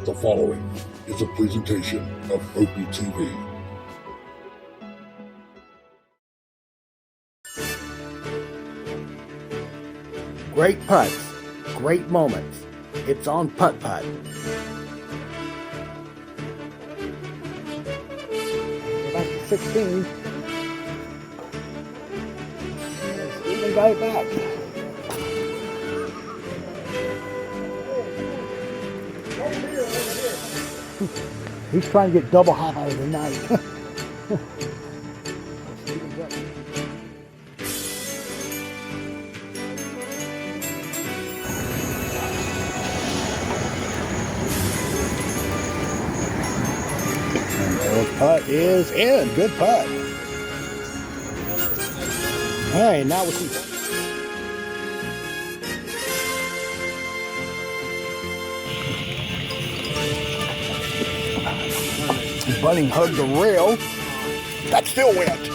The following is a presentation of OPTV. Great putts, great moments. It's on Putt-Putt. Back to 16. Steven got it back. He's trying to get double hop out of the night. Putt is in. Good putt. All right, now we see. Bunning hugged the rail. That still went.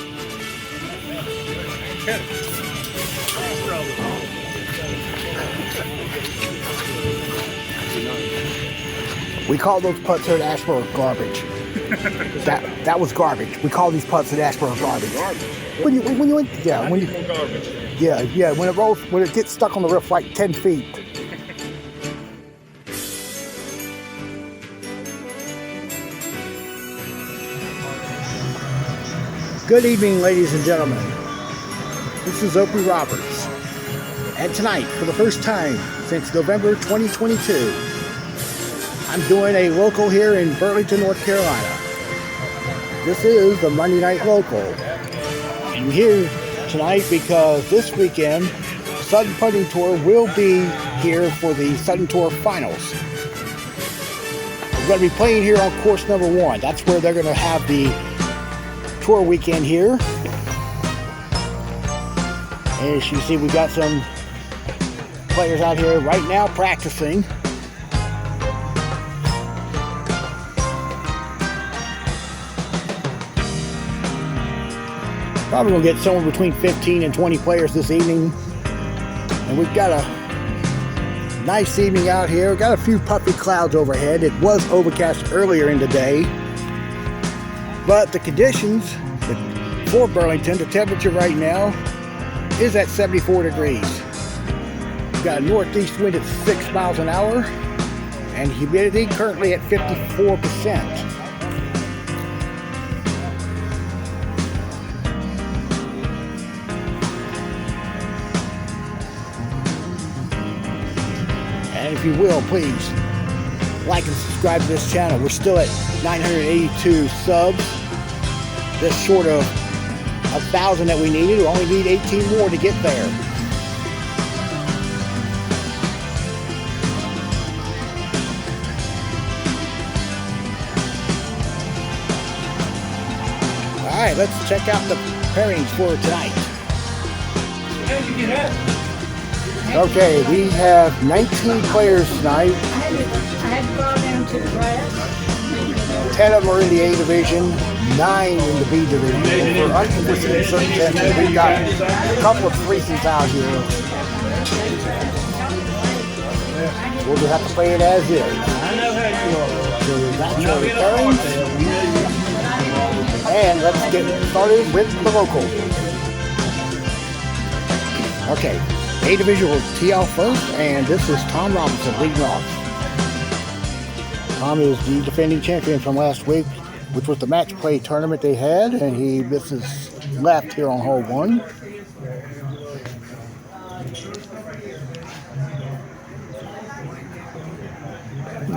We call those putts here at Asheboro garbage. That was garbage. We call these putts at Asheboro garbage. When it rolls, when it gets stuck on the roof like 10 feet. Good evening, ladies and gentlemen. This is Opie Roberts. And tonight, for the first time since November 2022, I'm doing a local here in Burlington, North Carolina. This is the Monday Night Local. I'm here tonight because this weekend, Sutton Putting Tour will be here for the Sutton Tour Finals. We're going to be playing here on course number 1. That's where they're going to have the tour weekend here. And as you see, we've got some players out here right now practicing. Probably going to get somewhere between 15 and 20 players this evening. And we've got a nice evening out here. We've got a few puffy clouds overhead. It was overcast earlier in the day. But the conditions for Burlington, the temperature right now is at 74 degrees. We've got a northeast wind at 6 miles an hour. And humidity currently at 54%. And if you will, please like and subscribe to this channel. We're still at 982 subs, just short of 1,000 that we needed. We only need 18 more to get there. All right, let's check out the pairings for tonight. How'd you get up? Okay, we have 19 players tonight. I had to go down to the grass. 10 of them are in the A division, 9 in the B division. For unforeseen circumstances, we've got a couple of threesomes out here. We'll just have to play it as is. I know how you are. So that's your pairings. And let's get started with the local. Okay. A division will tee off first, and this is Tom Robinson leading off. Tom is the defending champion from last week, which was the match play tournament they had, and he misses left here on hole 1.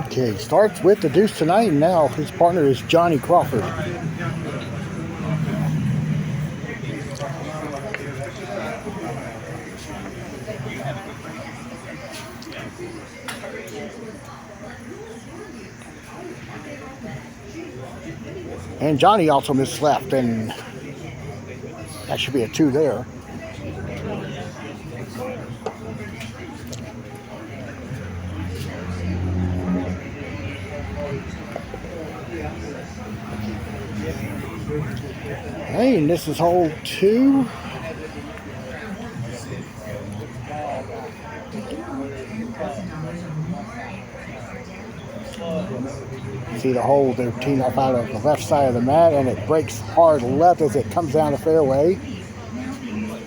Okay, starts with the deuce tonight, and now his partner is Johnny Crawford. And Johnny also missed left, and that should be a 2 there. Hey, and this is hole 2. See the hole they're teeing off out of the left side of the mat, and it breaks hard left as it comes down the fairway.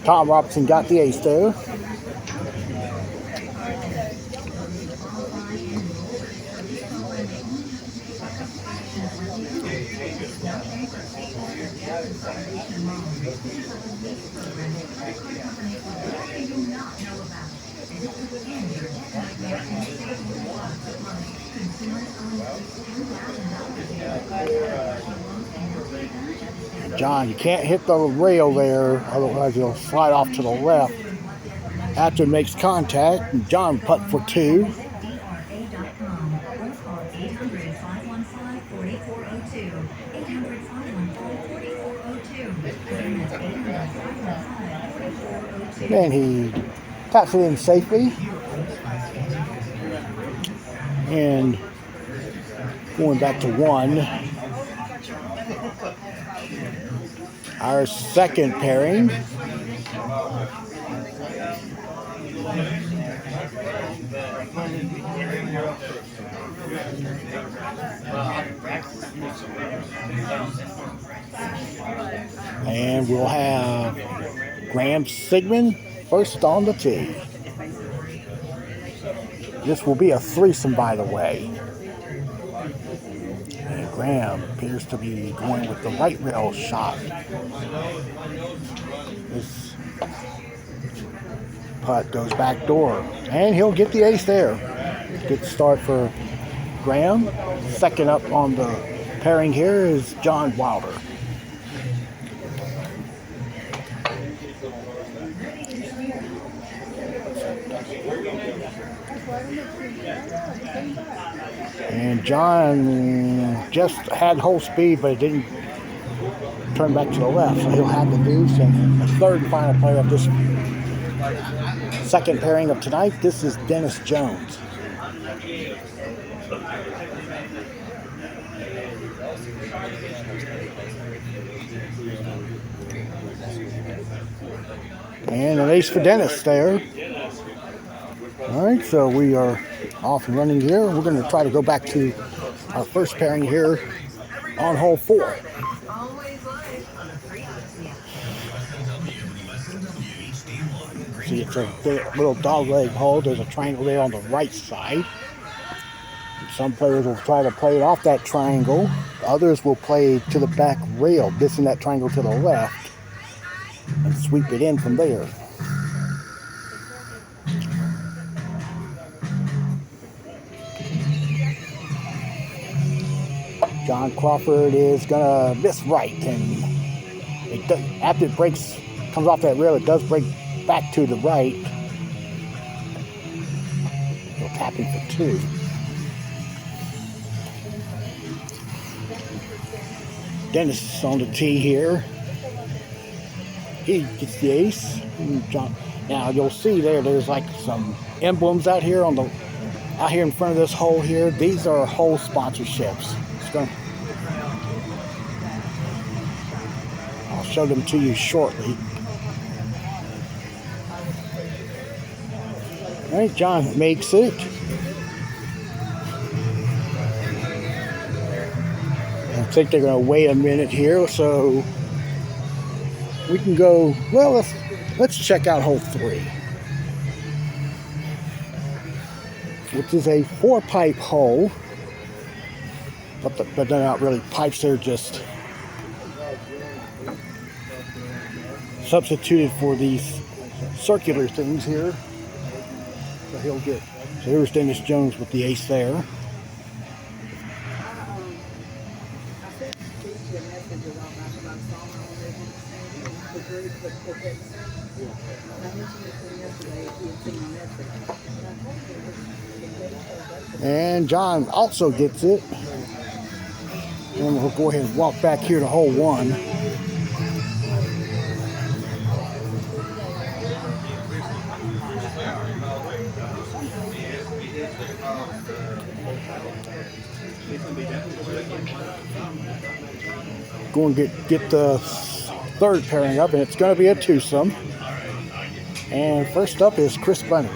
Tom Robinson got the ace there. John, you can't hit the rail there, otherwise you'll slide off to the left. After it makes contact, and John putt for two. And he taps it in safely. And going back to one. Our second pairing. And we'll have Graham Sigmund first on the tee. This will be a threesome, by the way. And Graham appears to be going with the right rail shot. This putt goes back door, and he'll get the ace there. Good start for Graham. Second up on the pairing here is John Wilder. And John just had whole speed, but it didn't turn back to the left, so he'll have the deuce. And the third and final player of this second pairing of tonight, this is Dennis Jones. And an ace for Dennis there. All right, so we are off and running here. We're going to try to go back to our first pairing here on hole 4. See, it's a little dog leg hole. There's a triangle there on the right side. Some players will try to play it off that triangle. Others will play to the back rail, missing that triangle to the left, and sweep it in from there. John Crawford is gonna miss right, and it does, after it breaks, comes off that rail, it does break back to the right. He'll tap in for two. Dennis on the tee here. He gets the ace. John, now you'll see there's like some emblems out here in front of this hole here. These are hole sponsorships. I'll show them to you shortly. All right, John makes it. I think they're going to wait a minute here, so we can go. Well, let's check out hole 3, which is a 4-pipe hole. But they're not really pipes, they're just substituted for these circular things here. So here's Dennis Jones with the ace there. And John also gets it. And we'll go ahead and walk back here to hole 1. Go and get the third pairing up, and it's going to be a twosome. And first up is Chris Bunning.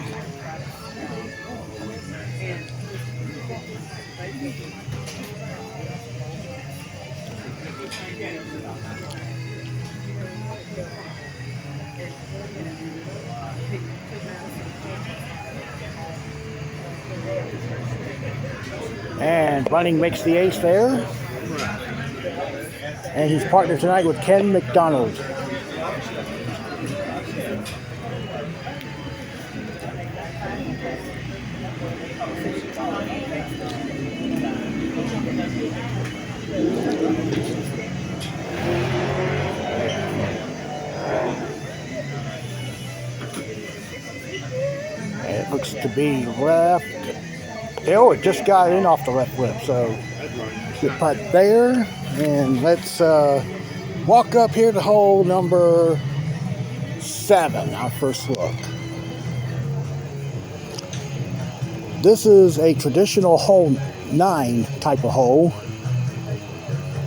And Bunning makes the ace there. And he's partnered tonight with Ken McDonald. It looks to be left. Oh, it just got in off the left lip, so good putt there. And let's walk up here to hole number 7, our first look. This is a traditional hole 9 type of hole.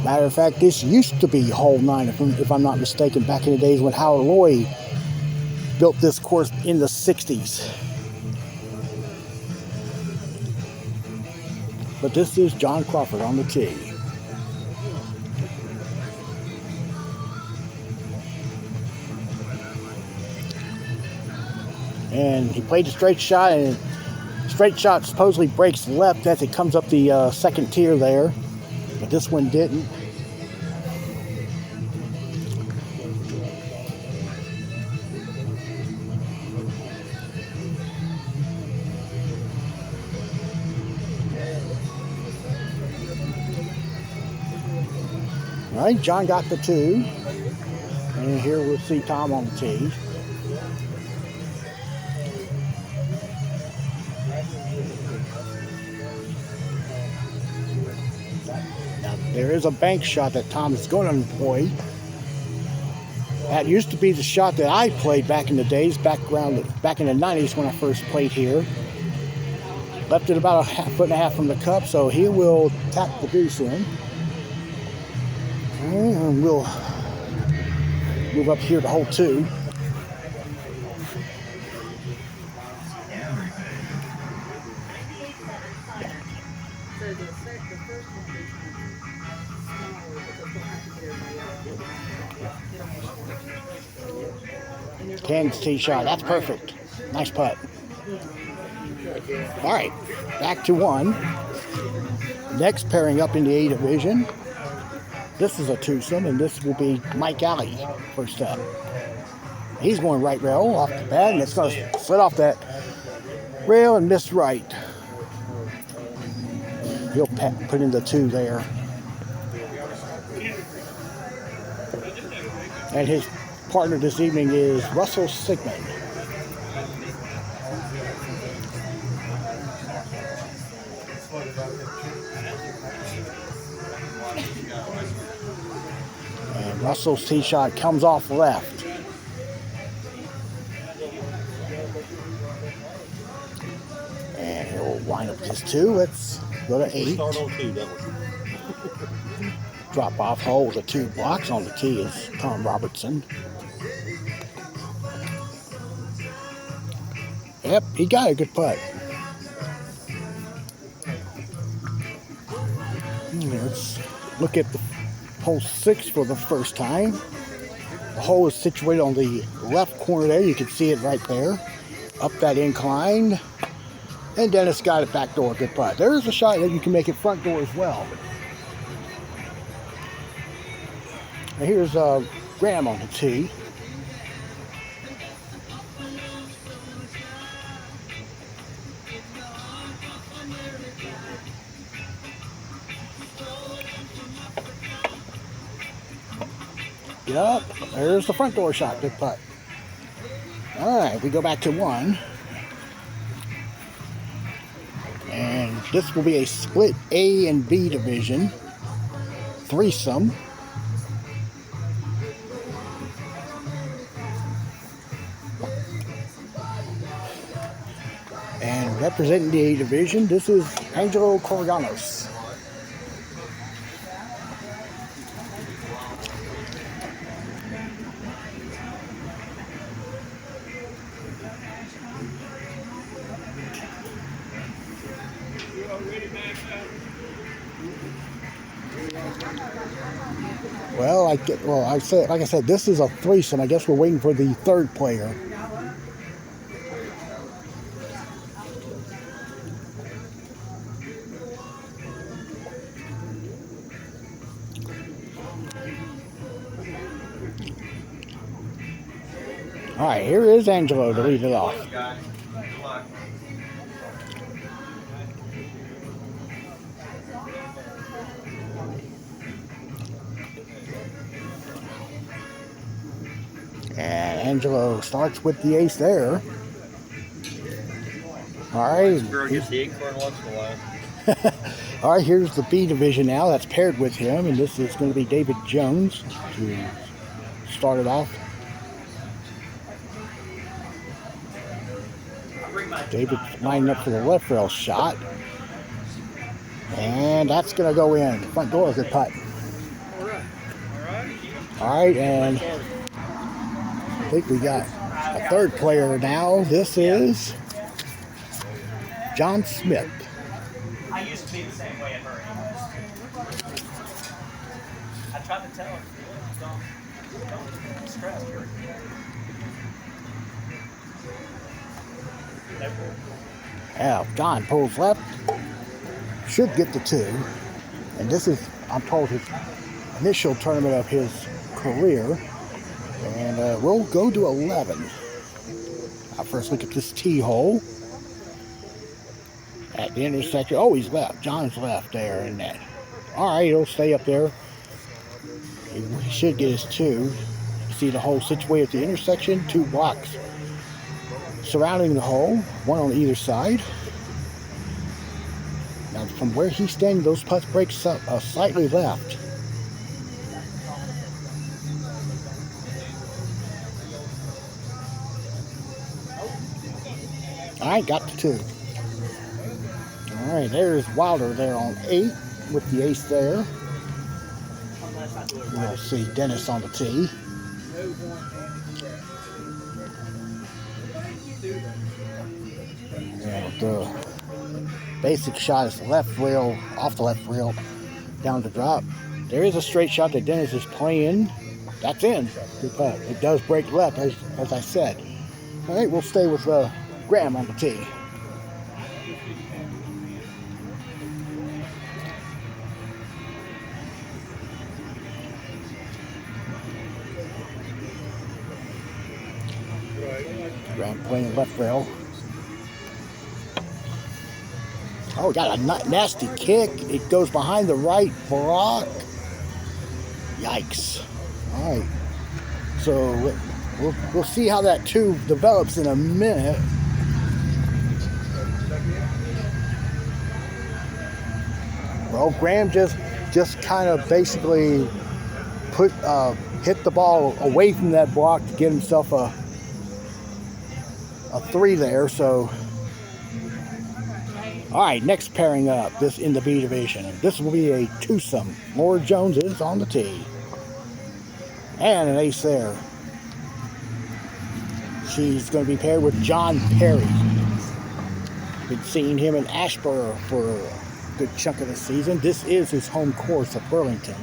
Matter of fact, this used to be hole 9, if I'm not mistaken, back in the days when Howard Lloyd built this course in the 60s. But this is John Crawford on the tee. And he played a straight shot, and straight shot supposedly breaks left as it comes up the second tier there. But this one didn't. All right, John got the 2. And here we'll see Tom on the tee. Now, there is a bank shot that Tom is going to employ. That used to be the shot that I played back in the days, back in the 90s when I first played here. Left it about a foot and a half from the cup, so he will tap the deuce in. And we'll move up here to hole 2. Ken's tee shot, that's perfect. Nice putt. All right, back to 1. Next pairing up in the A division. This is a twosome, and this will be Mike Alley first up. He's going right rail off the bat, and it's going to slid off that rail and miss right. He'll put in the 2 there. And his partner this evening is Russell Sigmund. And Russell's tee shot comes off left. And he'll wind up his 2. Let's go to 8. Drop off hole with the 2 blocks on the tee is Tom Robertson. Yep, he got a good putt. Let's look at the hole 6 for the first time. The hole is situated on the left corner there. You can see it right there. Up that incline. And Dennis got it back door. Good putt. There's a shot that you can make it front door as well. And here's Graham on the tee. Yep, there's the front door shot. Good putt. All right, we go back to 1. And this will be a split A and B division. Threesome. And representing the A division, this is Angelo Corianos. Well, like I said, this is a threesome. I guess we're waiting for the 3rd player. All right, here is Angelo to lead it off. And Angelo starts with the ace there. All right. Girl gets the acorn once in a while. All right, here's the B division now. That's paired with him, and this is going to be David Jones to start it off. David lining up for the left rail shot, and that's going to go in. Front door, good putt. All right, and I think we got a third player now. This is John Smith. I used to be the same way at her age. I tried to tell her, don't stress her. Yeah, John pulls left, should get the 2, and this is, I'm told, his initial tournament of his career, and we'll go to 11. First look at this tee hole at the intersection. Oh, he's left. John's left there in that. All right, he'll stay up there. He should get his 2. See the hole situated at the intersection, 2 blocks surrounding the hole, 1 on either side. Now, from where he's standing, those putts break slightly left. All right, got the 2. All right, there's Wilder there on 8 with the ace there. We'll see Dennis on the tee. And the basic shot is the left rail, off the left rail, down the drop. There is a straight shot that Dennis is playing. That's in. Good putt. It does break left, as I said. All right, we'll stay with Graham on the tee. Graham playing left rail. Oh, got a nasty kick. It goes behind the right block. Yikes. All right. So we'll see how that 2 develops in a minute. Well, Graham just kind of basically hit the ball away from that block to get himself a 3 there. So, all right, next pairing up, this in the B division. This will be a twosome. Laura Jones is on the tee. And an ace there. She's going to be paired with John Perry. Been seeing him in Asheboro for a good chunk of the season. This is his home course at Burlington.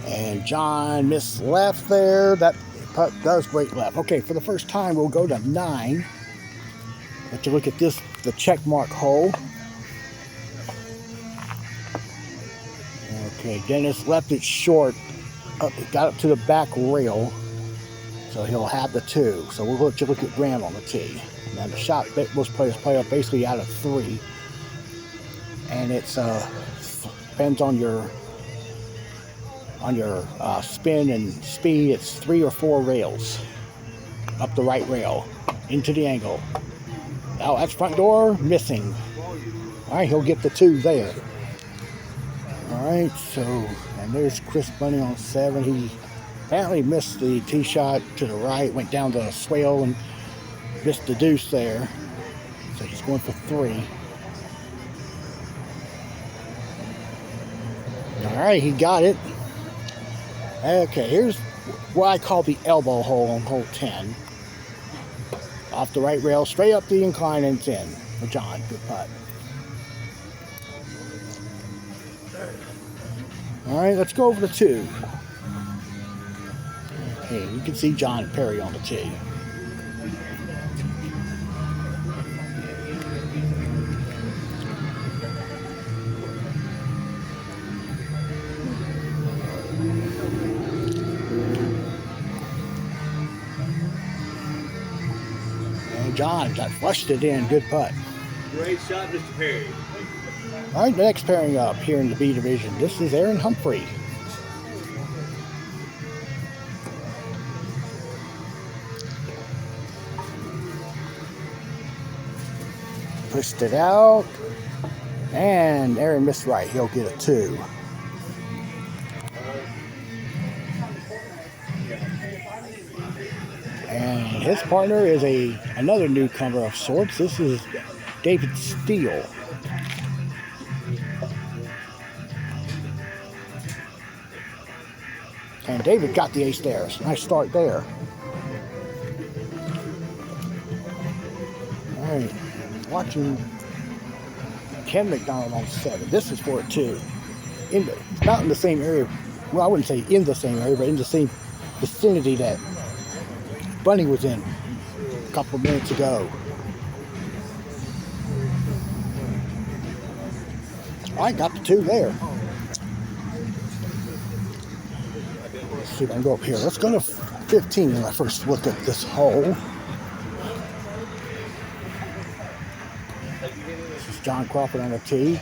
And John missed left there. That putt does break left. Okay, for the first time, we'll go to 9. But you look at this, the check mark hole. Okay, Dennis left it short. It got up to the back rail. So he'll have the 2. So we'll let you look at Graham on the tee. Now the shot, most players play up basically out of 3. And it's depends on your spin and speed. It's 3 or 4 rails up the right rail into the angle. Oh, that's front door missing. All right, he'll get the 2 there. All right, so, and there's Chris Bunny on 7. He apparently missed the tee shot to the right, went down the swale and missed the deuce there. So he's going for 3. All right, he got it. Okay, here's what I call the elbow hole on hole 10. Off the right rail, straight up the incline, and it's in for John. Good putt. All right, let's go over the 2. Okay, you can see John Perry on the tee. John got flushed it in. Good putt. Great shot, Mr. Perry. All right, the next pairing up here in the B division. This is Aaron Humphrey. Pushed it out. And Aaron missed right. He'll get a 2. And his partner is another newcomer of sorts. This is David Steele. And David got the ace there. Nice start there. All right, watching Ken McDonald on 7. This is for it too. Not in the same area. Well, I wouldn't say in the same area, but in the same vicinity that Bunny was in a couple of minutes ago. I got the 2 there. Let's see if I can go up here. Let's go to 15 when I first look at this hole. This is John Crawford on the tee.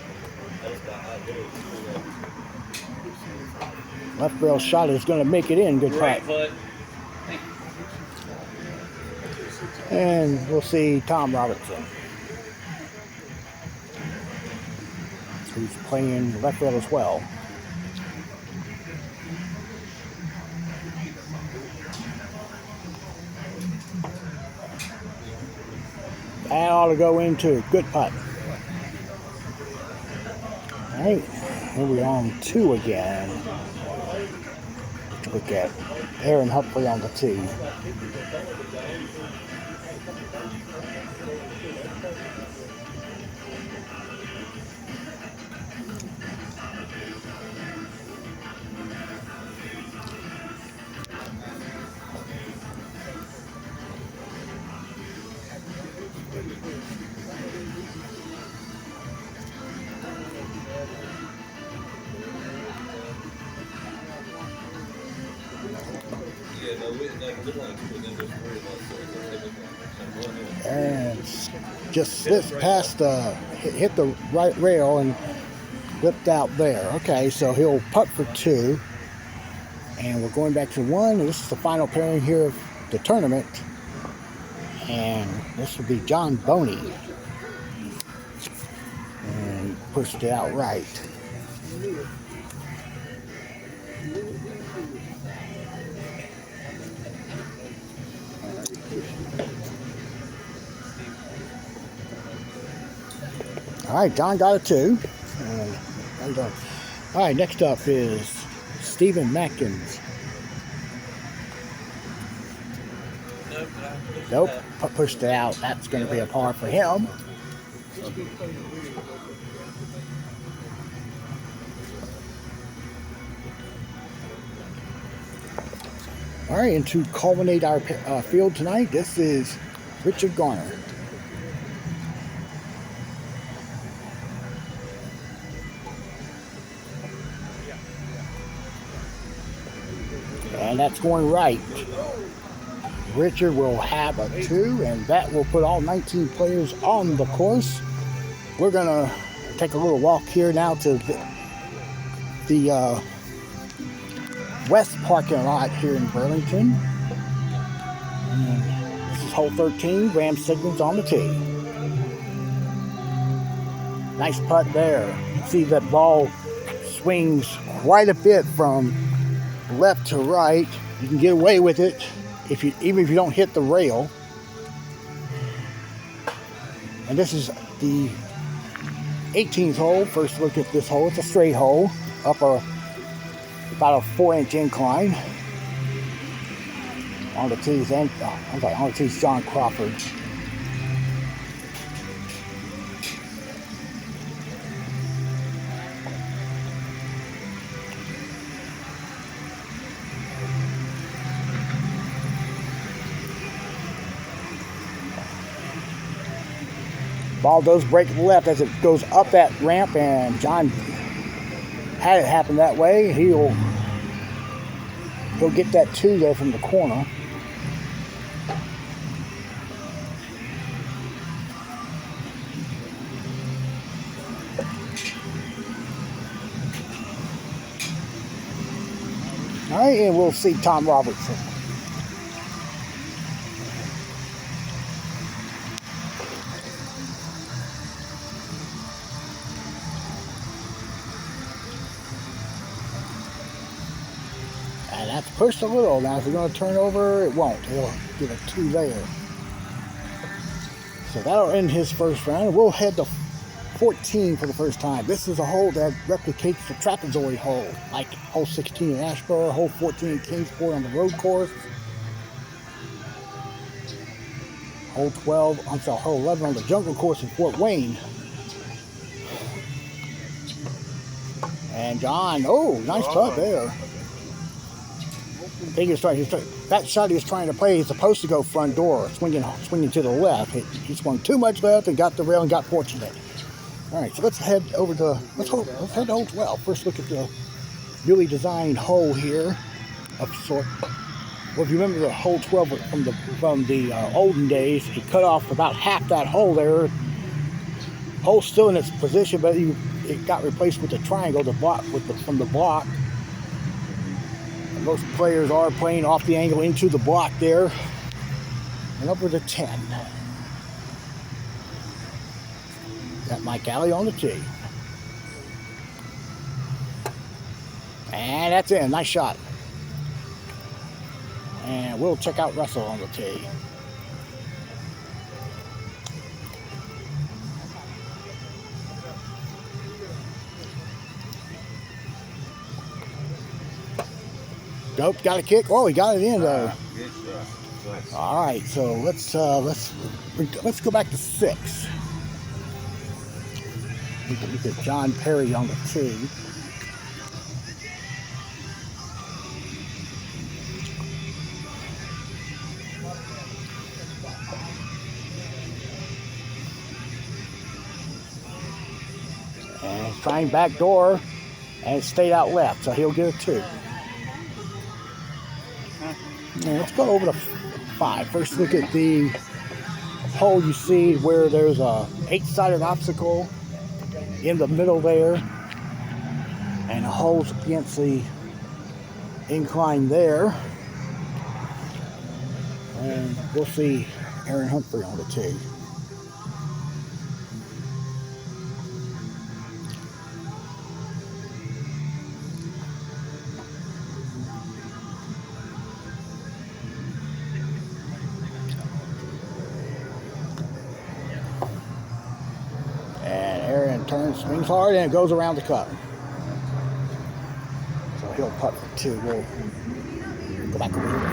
Left rail shot is going to make it in. Good putt. And we'll see Tom Robertson, who's playing left rail as well. That ought to go into good putt. All right, here we are on 2 again. Look at Aaron Humphrey on the tee. And just slipped past hit the right rail and whipped out there. Okay, so he'll putt for 2. And we're going back to 1. This is the final pairing here of the tournament. And this will be John Boney. And pushed it out right. All right, John got a 2. All right, next up is Stephen Matkins. Nope, pushed it out. That's going to be a par for him. All right, and to culminate our field tonight, this is Richard Garner. And that's going right. Richard will have a 2, and that will put all 19 players on the course. We're going to take a little walk here now to the west parking lot here in Burlington. And this is hole 13, Graham Sigmund's on the tee. Nice putt there. You see that ball swings quite a bit from left to right. You can get away with it even if you don't hit the rail. And this is the 18th hole. First look at this hole. It's a straight hole up about a 4-inch incline. On the tees on the tees John Crawford. Ball does break to the left as it goes up that ramp, and John had it happen that way. He'll get that 2 there from the corner. All right, and we'll see Tom Robertson. And that's pushed a little. Now, if we're going to turn over, it won't. It'll get a 2 there. So that'll end his first round. We'll head to 14 for the first time. This is a hole that replicates the trapezoid hole, like hole 16 in Asheboro, hole 14 in Kingsport on the road course, hole 12, I'm sorry, hole 11 on the jungle course in Fort Wayne. And John, oh, nice putt there. I think that shot he was trying to play is supposed to go front door, swinging to the left. He swung too much left and got the rail and got fortunate. All right, so let's head over to let's head to hole 12. First, look at the newly designed hole here of sort. Well, if you remember the hole 12 from the olden days, he cut off about half that hole there. Hole's still in its position, but it got replaced with the triangle, from the block. And most players are playing off the angle into the block there, and over to 10. Got Mike Alley on the tee. And that's in. Nice shot. And we'll check out Russell on the tee. Nope, got a kick. Oh, he got it in though. All right, so let's go back to 6. Look at John Perry on the tee. And he's trying back door, and it stayed out left, so he'll get a 2. Now let's go over to 5. First, look at the hole. You see where there's a 8-sided obstacle in the middle there, and the hole's against the incline there. And we'll see Aaron Humphrey on the tee. Swings hard and it goes around the cup. So he'll putt for 2. We'll go back over here to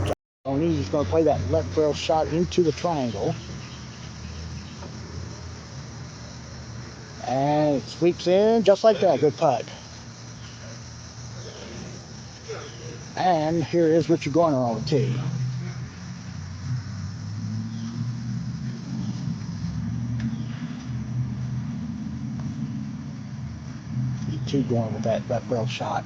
4. Tony, he's going to play that left rail shot into the triangle. And it sweeps in just like that. Good putt. And here is Richard Garner on the tee. Going with that left rail shot.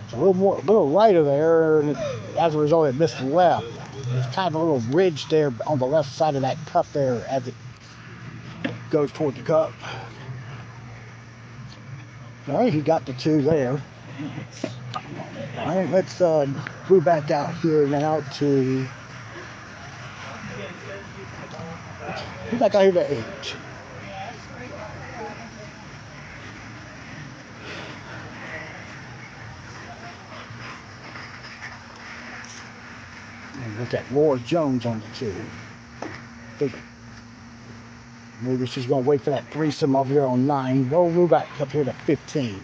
It's a little lighter there, and as a result, it missed the left. There's kind of a little ridge there on the left side of that cup there as it goes toward the cup. All right, he got the 2 there. All right, let's move back out here now to. Move back out here to 8. And look at Laura Jones on the 2. Maybe she's going to wait for that threesome over here on 9. We'll move back up here to 15.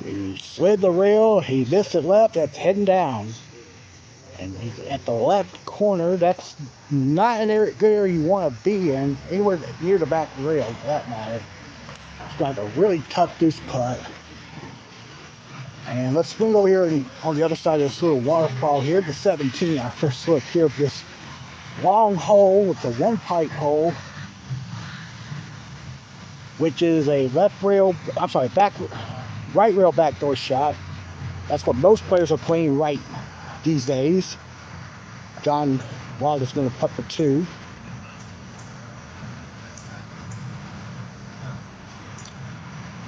He slid the rail. He missed it left. That's heading down. And he's at the left corner. That's not an good area you want to be in, anywhere near the back rail for that matter. It's got a really tough deuce putt. And let's swing over here and on the other side of this little waterfall here to 17. Our first look here of this long hole with the 1 pipe hole. which is a right rail backdoor shot. That's what most players are playing right these days. John Wild is going to putt for 2.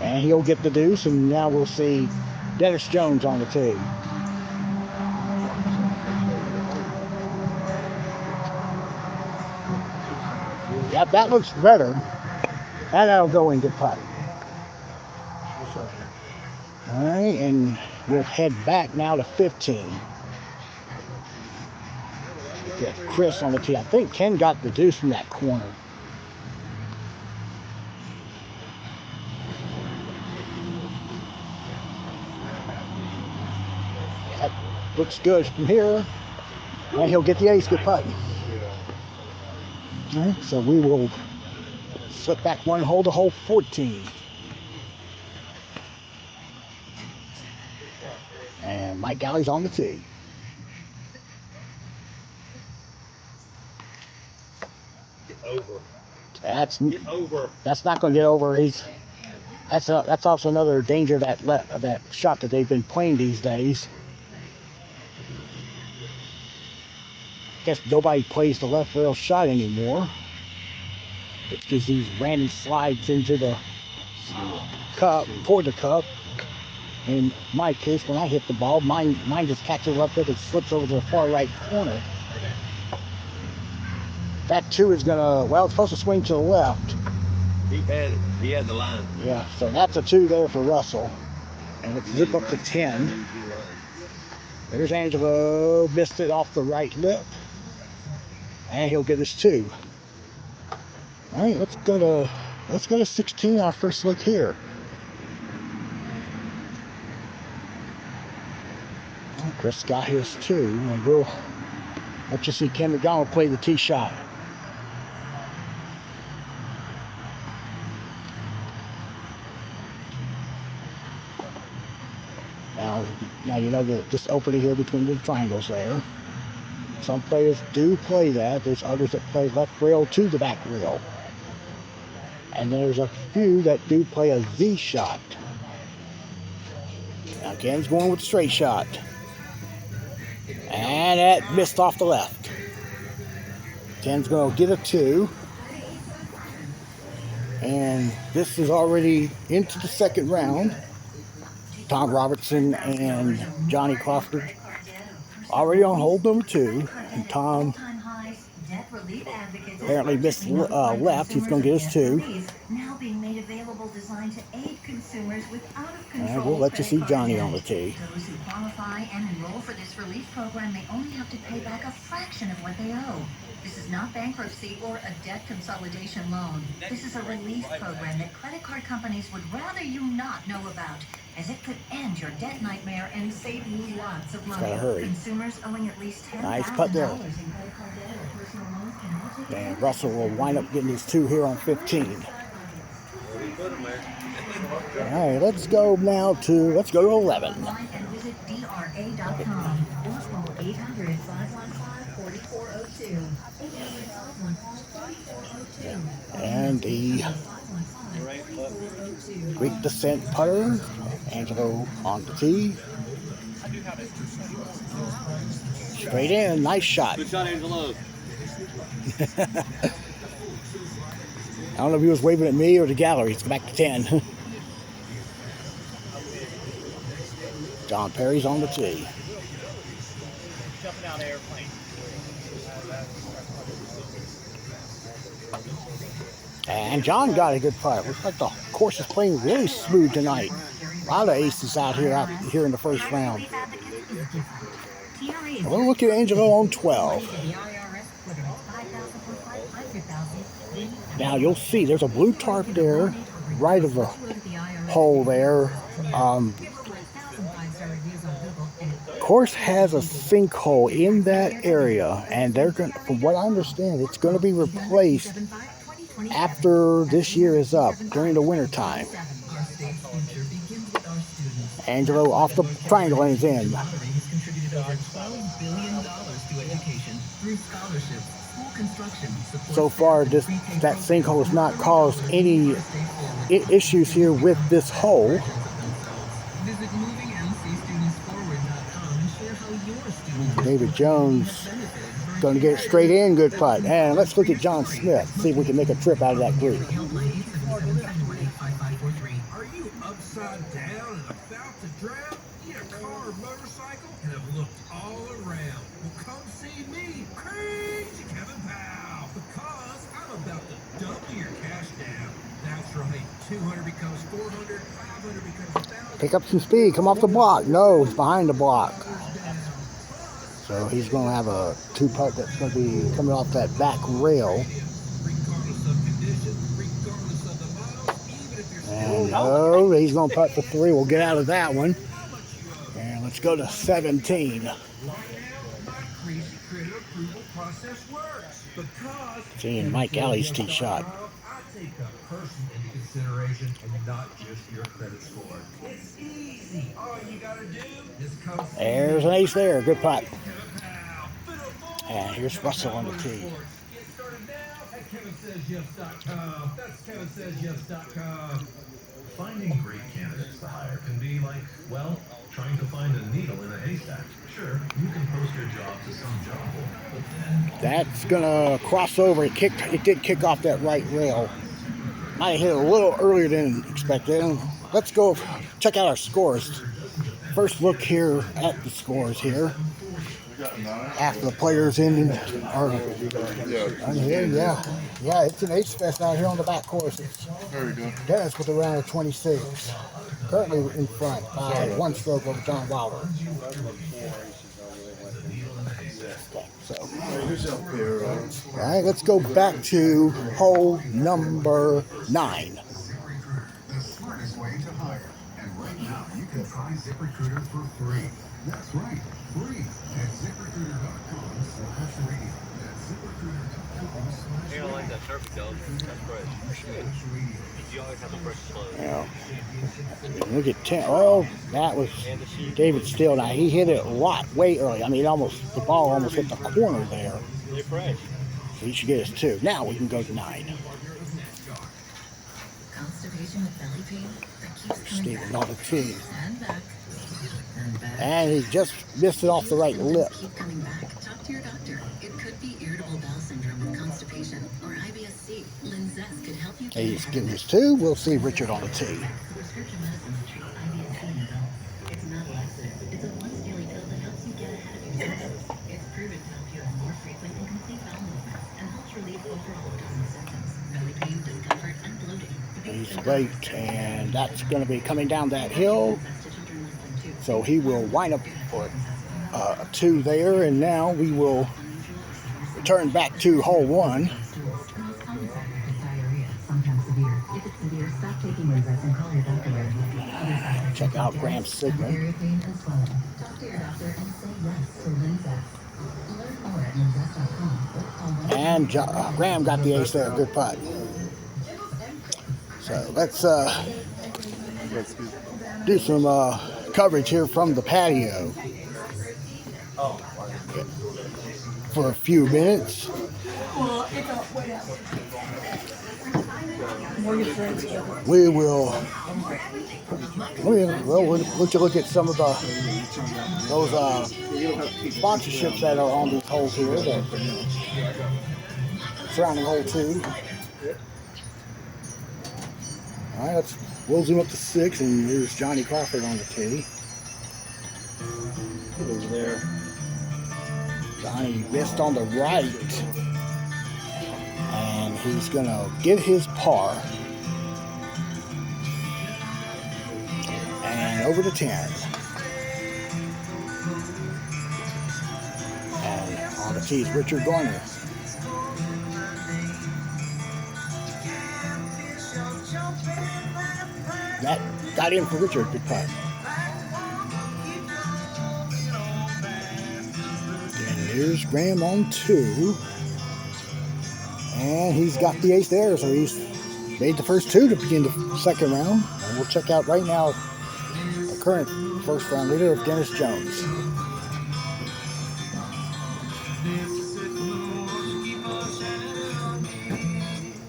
And he'll get the deuce, and now we'll see Dennis Jones on the tee. Yep, that looks better. And that'll go in good putt. All right, and we'll head back now to 15. Get Chris on the tee. I think Ken got the deuce from that corner. That looks good from here. And he'll get the ace, good putt. All right, so we will slip back one hole to hole 14. And Mike Galley's on the tee. That's not going to get over. That's also another danger of that shot that they've been playing these days. I guess nobody plays the left rail shot anymore. It's just these random slides into the cup, toward the cup. In my case, when I hit the ball, mine just catches up with it, slips over to the far right corner. That 2 is gonna, well, it's supposed to swing to the left. He had it. He had the line. Yeah, so that's a 2 there for Russell. And let's zip up to 10. There's Angelo, missed it off the right lip. And he'll get his 2. All right, let's go to 16, our first look here. Well, Chris got his 2, and we'll let you see Ken McDonald play the tee shot. Now you know that this opening here between the triangles there. Some players do play that. There's others that play left rail to the back rail. And there's a few that do play a Z shot. Now Ken's going with the straight shot. And that missed off the left. Ken's going to get a 2. And this is already into the second round. Tom Robertson and Johnny Crawford already on hole number 2. And Tom apparently missed left. He's going to get his 2. And we'll let you see Johnny on the tee. Those who qualify and enroll for this relief program may only have to pay back a fraction of what they owe. This is not bankruptcy or a debt consolidation loan. This is a relief program that credit card companies would rather you not know about, as it could end your debt nightmare and save you lots of money. Gotta hurry. Consumers owing at least $10,000 Nice putt there. in credit card debt or personal loans can all take And Russell will wind up getting his 2 here on 15. All right, let's go to 11. and visit DRA.com or call 800-515-4402. And the Great Descent putter, Angelo on the tee. Straight in, nice shot. Good shot, Angelo. I don't know if he was waving at me or the gallery. It's back to 10. John Perry's on the tee. Jumping out of airplane. And John got a good putt. Looks like the course is playing really smooth tonight. A lot of aces out here in the first round. Well, look at Angelo on 12. Now you'll see there's a blue tarp there, right of the hole there. Course has a sinkhole in that area, and they're going, from what I understand, it's going to be replaced after this year is up during the winter time. Angelo off the triangle lanes in. So far, that sinkhole has not caused any issues here with this hole. Visit movingmcstudentsforward.com and share how your student David Jones going to get it straight in. Good putt. And let's look at John Smith. See if we can make a trip out of that group. Are you upside down and about to drown? Need a car or motorcycle and have looked all around? Well, come see me, Crazy Kevin Powell, because I'm about to double your cash down. That's right. 200 becomes 400, 500 becomes 1,000. Pick up some speed. Come off the block. No, he's behind the block. So he's going to have a 2-putt that's going to be coming off that back rail. And oh, he's going to putt for 3. We'll get out of that one. And let's go to 17. Seeing Mike Alley's tee shot. I take a person into consideration and not just your credit score. It's easy. All you gotta do is come. There's an ace there. Good putt. And here's Russell on the tee. Get started now at KevinSaysYes.com. That's KevinSaysYes.com. Finding great candidates to hire can be like, well, trying to find a needle in a haystack. Sure, you can post your job to some job board, but then... That's gonna cross over. It did kick off that right rail. Might have hit it a little earlier than expected. Let's go check out our scores. First look here at the scores here. After the players in are here, yeah, it's an ace fest out here on the back course. Very good. Dennis with a round of 26, currently in front by 1 stroke over John Wilder. Okay, so all right, let's go back to hole number 9. The smartest way to hire. And right now, you can try ZipRecruiter for free. That's right, free at ZipRecruiter.com/radio. That's ZipRecruiter.com/radio. You don't like that turkey dog. That's fresh. You always have a fresh clothes. Yeah. Look at 10. Oh, that was David Steele. Now he hit it a lot way early. I mean, the ball almost hit the corner there. They're fresh. So he should get his 2. Now we can go to 9. Constipation with belly pain that keeps coming Steven back on the tee. and back and back. And he just missed it off the right lip. Keep coming back. Talk to your doctor. It could be irritable bowel syndrome with constipation or IBS-C. Linzess could help you. He's getting his 2. We'll see Richard on the tee. Prescription medicine to treat IBS-C in adults. It's not a laxative. It's a once-daily pill that helps you get ahead of your symptoms. It's proven to help you have more frequent and complete bowel movements and helps relieve overall abdominal symptoms, belly pain, discomfort, and bloating. He's late, and that's going to be coming down that hill. So he will wind up for a 2 there, and now we will return back to hole 1. Check out Graham's signal. And Graham got the ace there. Good putt. So let's do some coverage here from the patio for a few minutes. We will. We'll look at some of those sponsorships that are on these holes here, that surrounding hole 2. All right, we'll zoom up to 6, and there's Johnny Crawford on the tee. Over there. Johnny missed on the right, and he's gonna get his par. And over to 10. And on the tee is Richard Garner. That got in for Richard. Good putt. And here's Graham on 2. And he's got the ace there, so he's made the first 2 to begin the second round. And we'll check out right now the current first round leader of Dennis Jones.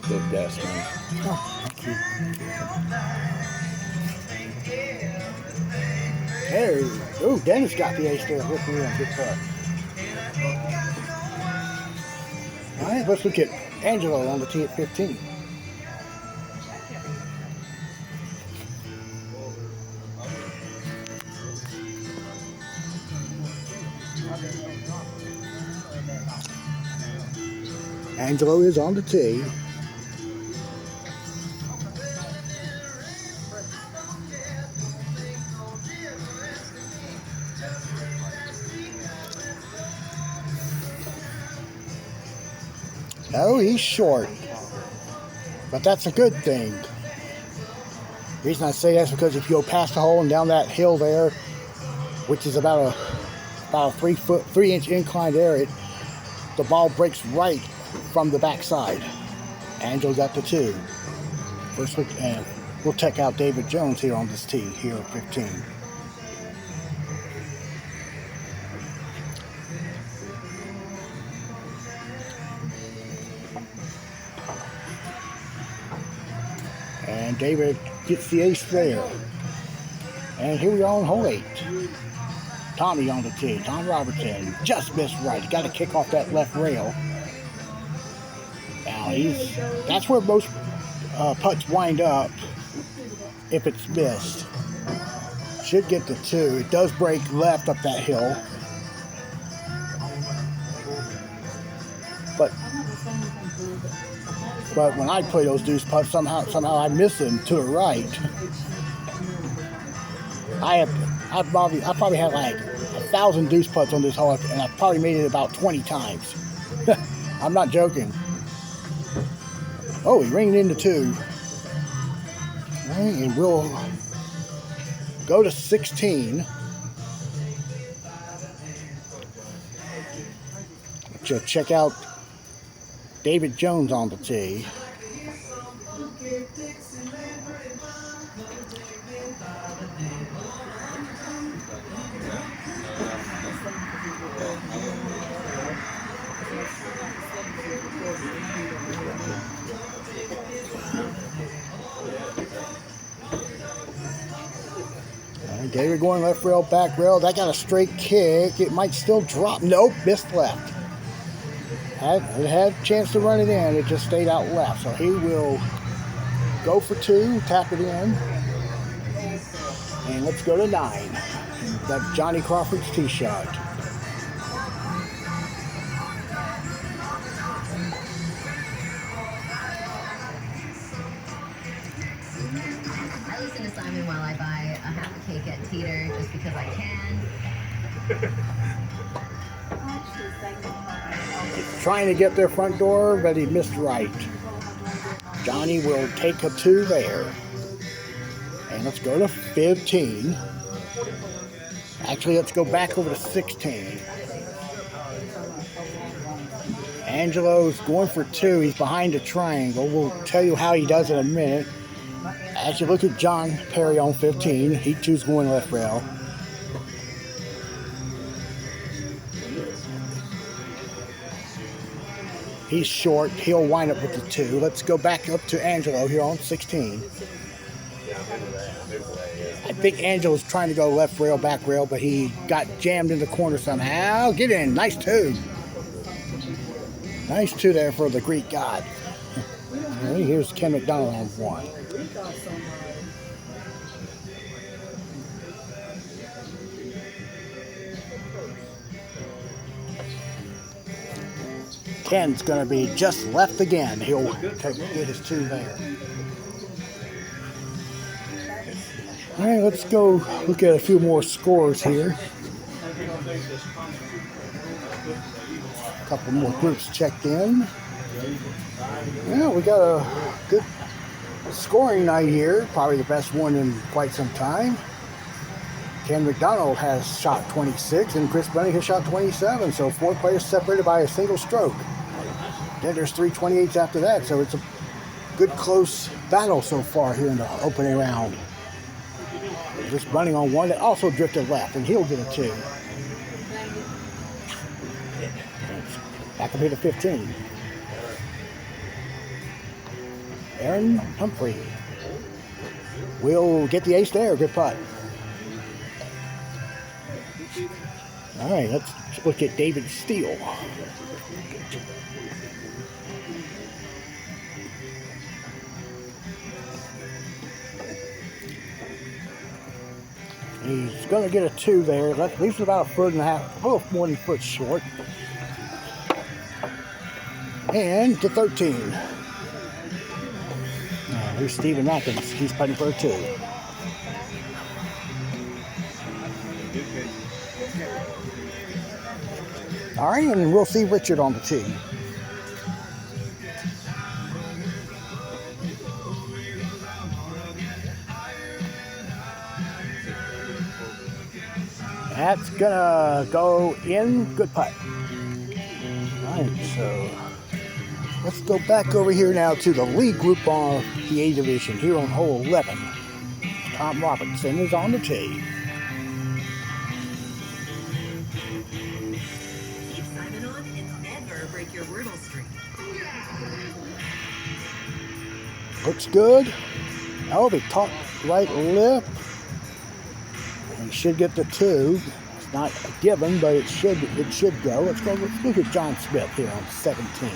Good desk, man. Oh, thank you. Hey, oh, Dennis got the ace there. Look around, good putt. All right, let's look at Angelo on the tee at 15. Angelo is on the tee. Oh, he's short. But that's a good thing. The reason I say that's because if you go past the hole and down that hill there, which is about a 3-inch incline there, the ball breaks right from the backside. Angelo got the 2. First look, and we'll check out David Jones here on this tee here at 15. And David gets the ace there. And here we are on hole 8. Tommy on the tee. Tom Robertson just missed right. Got to kick off that left rail. Now that's where most putts wind up if it's missed. Should get the 2. It does break left up that hill. But when I play those deuce putts, somehow I miss them to the right. I probably had like 1,000 deuce putts on this hole, and I probably made it about 20 times. I'm not joking. Oh, he ringed into 2. All right, and we'll go to 16. Let's check out David Jones on the tee. David going left rail, back rail. That got a straight kick. It might still drop. Nope, missed left. It had a chance to run it in. It just stayed out left. So he will go for 2, tap it in. And let's go to 9. That's Johnny Crawford's tee shot. I listen to Simon while I buy a half a cake at Teeter just because I can. Trying to get their front door, but he missed right. Johnny will take a 2 there. And let's go to 15. Actually, let's go back over to 16. Angelo's going for 2. He's behind a triangle. We'll tell you how he does in a minute. As you look at John Perry on 15, he too's going left rail. He's short. He'll wind up with the 2. Let's go back up to Angelo here on 16. I think Angelo's trying to go left rail, back rail, but he got jammed in the corner somehow. Get in. Nice 2. Nice 2 there for the Greek god. Here's Ken McDonald on 1. Ken's going to be just left again. He'll get his 2 there. All right, let's go look at a few more scores here. A couple more groups checked in. Yeah, we got a good scoring night here. Probably the best one in quite some time. Ken McDonald has shot 26 and Chris Bunny has shot 27. So 4 players separated by a single stroke. Then there's 3 28s after that. So it's a good close battle so far here in the opening round. Just running on 1 that also drifted left, and he'll get a 2. Back up here to 15. Aaron Humphrey will get the ace there. Good putt. All right, let's look at David Steele. He's going to get a 2 there. That leaves about 1.5 feet, a little more than a foot short. And to 13. Here's Stephen Atkins. He's putting for a 2. All right, and we'll see Richard on the tee. That's gonna go in. Good putt. All right, so let's go back over here now to the lead group on the A division here on hole 11. Tom Robinson is on the tee. Keep Simon on and never break your Wordle streak. Looks good. Oh, the top right lip. He should get the 2. It's not a given, but it should go. Let's look at John Smith here on 17.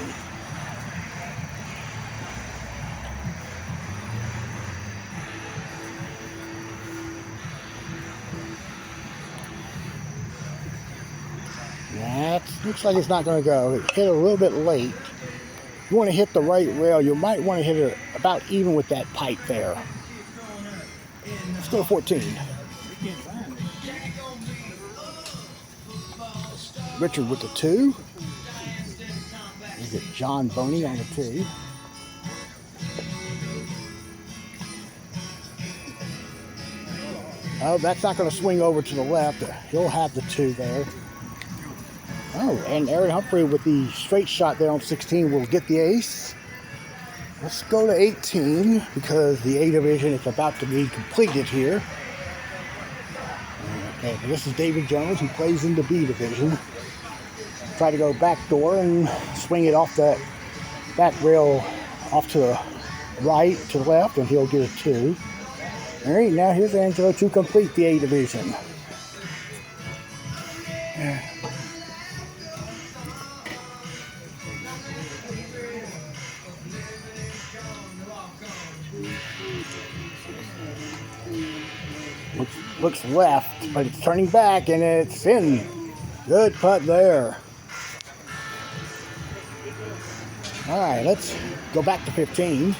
That looks like it's not going to go. It hit a little bit late. You want to hit the right rail. You might want to hit it about even with that pipe there. Let's go to 14. Richard with the 2. We get John Boney on the tee. Oh, that's not going to swing over to the left. He'll have the 2 there. Oh, and Aaron Humphrey with the straight shot there on 16 will get the ace. Let's go to 18 because the A division is about to be completed here. Okay, this is David Jones who plays in the B division. Try to go back door and swing it off that back rail off to the right, to the left, and he'll get a 2. All right, now here's Angelo to complete the A division. Looks left, but it's turning back and it's in. Good putt there. All right, let's go back to 15.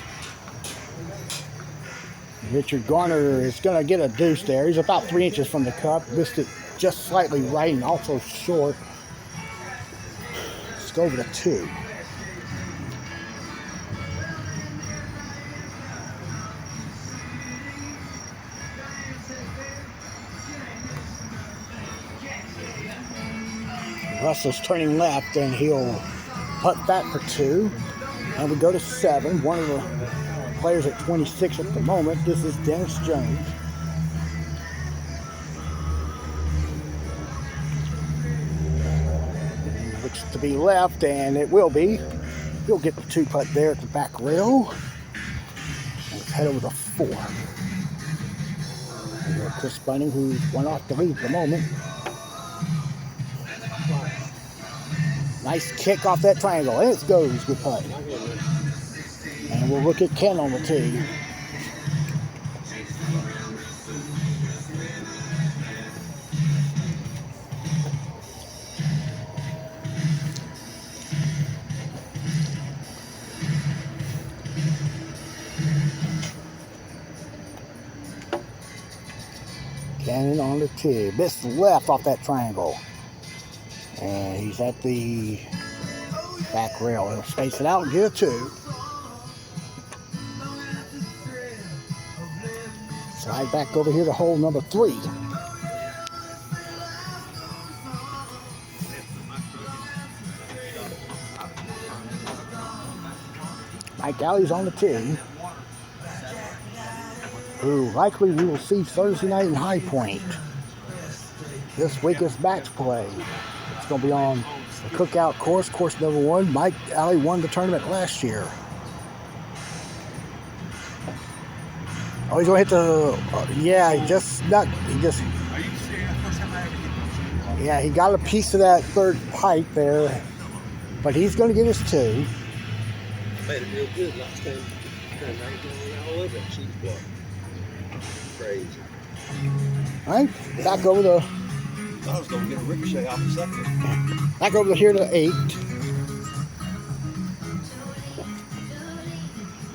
Richard Garner is going to get a deuce there. He's about 3 inches from the cup. Missed it just slightly right and also short. Let's go over to 2. Russell's turning left and he'll putt that for 2. And we go to 7. One of the players at 26 at the moment. This is Dennis Jones. Looks to be left, and it will be. He'll get the 2 putt there at the back rail. And let's head over to 4. And Chris Bunning, who's one off the lead at the moment. Nice kick off that triangle. And it goes. Good putt. And we'll look at Ken on the tee. Ken on the tee. Missed left off that triangle. And he's at the back rail. He'll space it out and get a 2. Slide back over here to hole number 3. Mike Alley's on the tee, who likely we will see Thursday night in High Point. This week is match play. It's going to be on the Cookout course, course number 1. Mike Alley won the tournament last year. Oh, he's gonna hit the. Yeah, he just snuck. He just. Are you serious? First time I ever hit this. Yeah, he got a piece of that third pipe there, but he's gonna get his 2. Made it real good last time. Kind of nice all over that cheese block. Crazy. All right, back over the. I was going to get a ricochet off the second. Back over here to 8.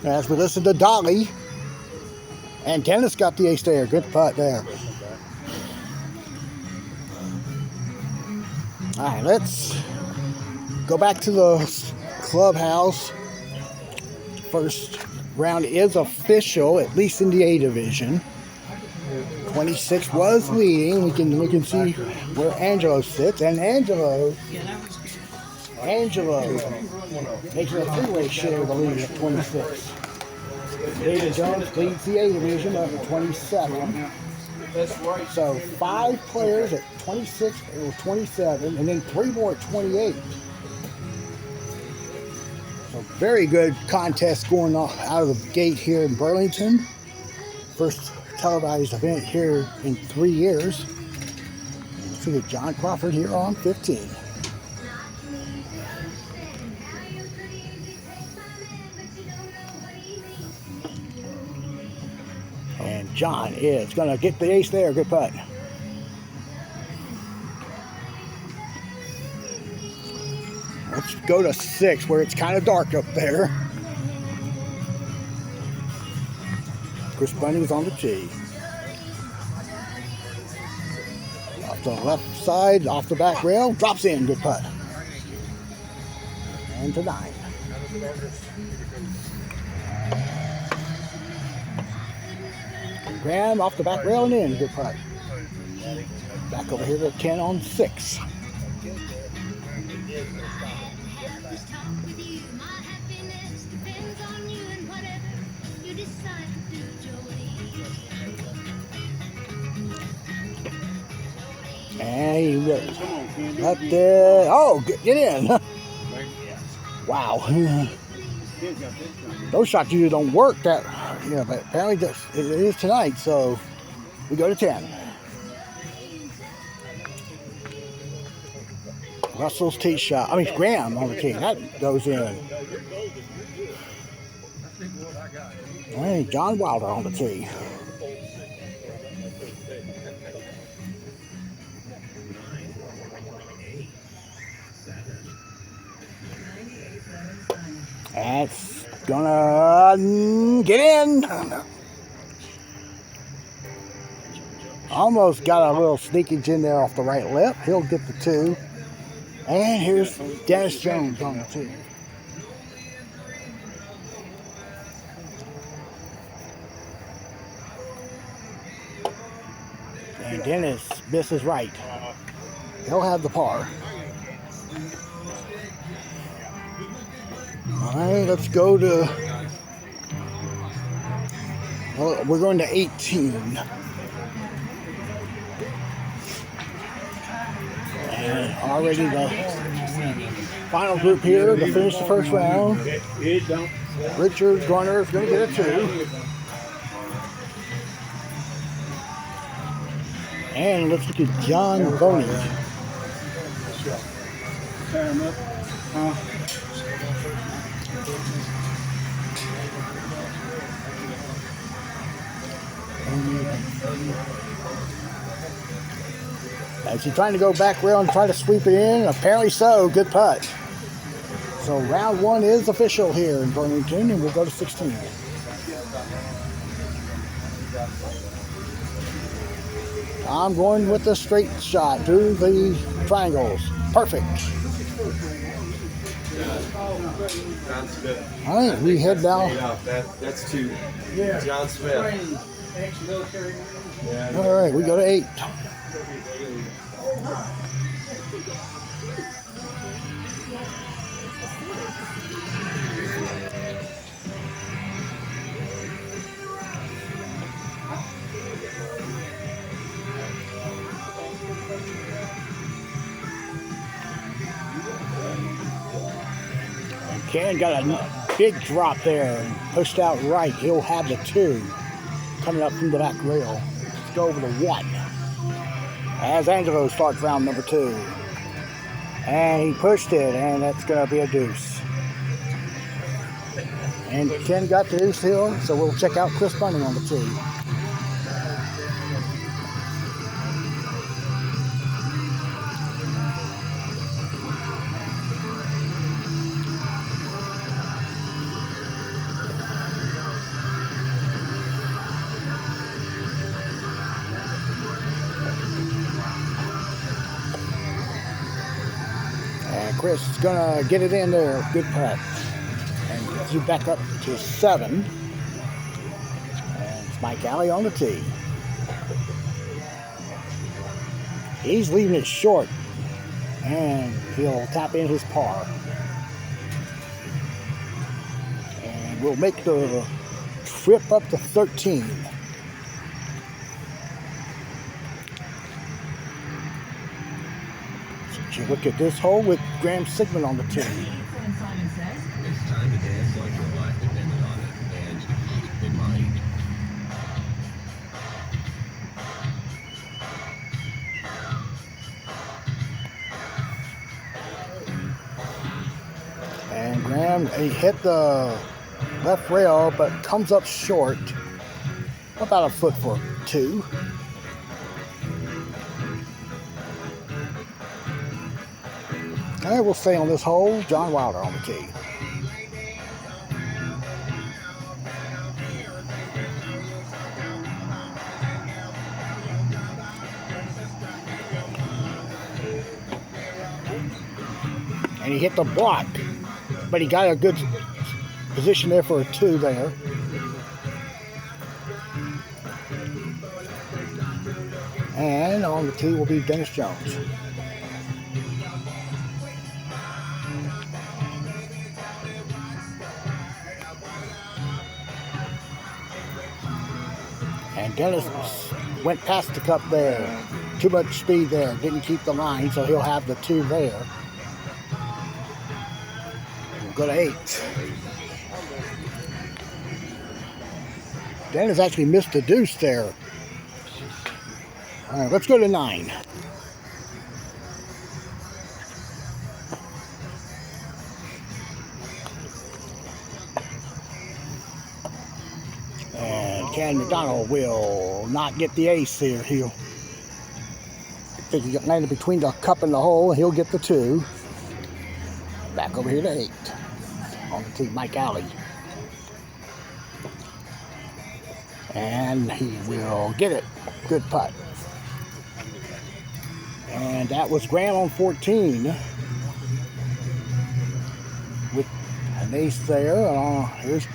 As we listen to Dolly. And Dennis got the ace there. Good putt there. All right, let's go back to the clubhouse. First round is official, at least in the A division. 26 was leading. We can see where Angelo sits, and Angelo making a 3-way share of the lead at 26. David Jones leads the A division up at 27. So 5 players at 26 or 27, and then 3 more at 28. So very good contest going on out of the gate here in Burlington. First televised event here in 3 years. See John Crawford here on 15. And John is going to get the ace there. Good putt. Let's go to 6 where it's kind of dark up there. Chris Bunny's on the tee. Off the left side, off the back rail, drops in. Good putt. And to 9. Graham off the back rail and in. Good putt. Back over here to 10 on 6. And he got there. Oh, get in. Wow. Those shots usually don't work that, but apparently it is tonight, so we go to 10. Russell's tee shot. I mean, Graham on the tee. That goes in. Hey, John Wilder on the tee. That's gonna get in. Almost got a little sneakage in there off the right lip. He'll get the 2. And here's Dennis Jones on the 2. And Dennis misses right. He'll have the par. All right, let's go to. Well, we're going to 18. And already the final group here to finish the first round. Richard Garner is going to get a 2. And let's look at John Boney. Is he trying to go back rail and try to sweep it in? Apparently so. Good putt. So round 1 is official here in Burlington, and we'll go to 16. I'm going with the straight shot to the triangles. Perfect. John Smith. All right, we head down. That's 2. John Smith. All right, we go to 8. Ken got a big drop there and pushed out right. He'll have the 2. coming up from the back rail. Let's go over to 1. As Angelo starts round number 2. And he pushed it, and that's going to be a deuce. And Ken got the deuce here, so we'll check out Chris Bunning on the tee. And Chris is going to get it in there. Good putt. And you back up to 7. And it's Mike Alley on the tee. He's leaving it short. And he'll tap in his par. And we'll make the trip up to 13. You look at this hole with Graham Sigmund on the tee. It's time to dance like your life depended on it, and keep in mind. And Graham, he hit the left rail, but comes up short, about a foot for 2. And we'll stay on this hole. John Wilder on the tee. And he hit the block, but he got a good position there for a 2 there. And on the tee will be Dennis Jones. And Dennis went past the cup there. Too much speed there. Didn't keep the line, so he'll have the 2 there. We'll go to 8. Dennis actually missed the deuce there. All right, let's go to 9. And Ken McDonald will not get the ace here. He'll, I think he landed between the cup and the hole. He'll get the 2. Back over here to 8. On the tee, Mike Alley. And he will get it. Good putt. And that was Graham on 14. With an ace there. Here's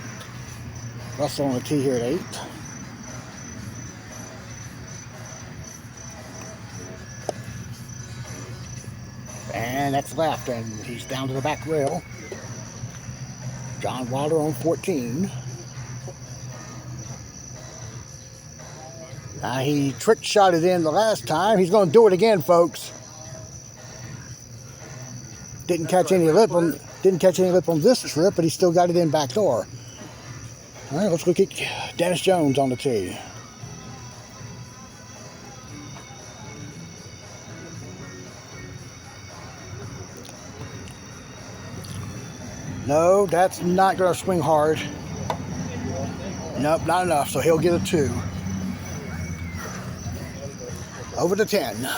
Russell on the tee here at 8. And that's left, and he's down to the back rail. John Wilder on 14. Now he trick shot it in the last time. He's going to do it again, folks. Didn't catch any lip on this trip, but he still got it in back door. All right, let's look at Dennis Jones on the tee. No, that's not going to swing hard. Nope, not enough, so he'll get a 2. Over to 10.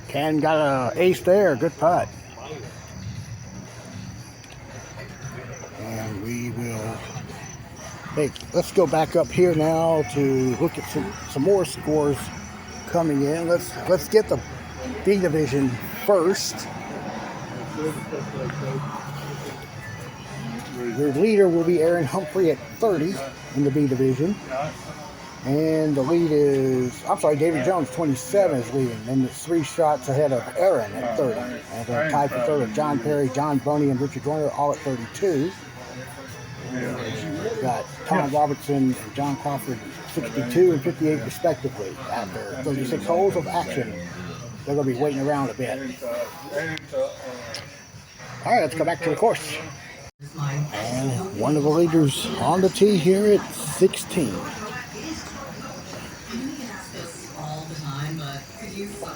Ken got an ace there. Good putt. And we will... Hey, let's go back up here now to look at some more scores coming in. Let's get the B division first. Your leader will be Aaron Humphrey at 30 in the B division. And the lead is, David Jones, 27 is leading. And it's 3 shots ahead of Aaron at 30. And then tied for third are John Perry, John Boney, and Richard Joyner, all at 32. Got Tom Robertson and John Crawford 62 and 58 respectively after 36 holes of action. They're going to be waiting around a bit. All right, let's go back to the course. And one of the leaders on the tee here at 16.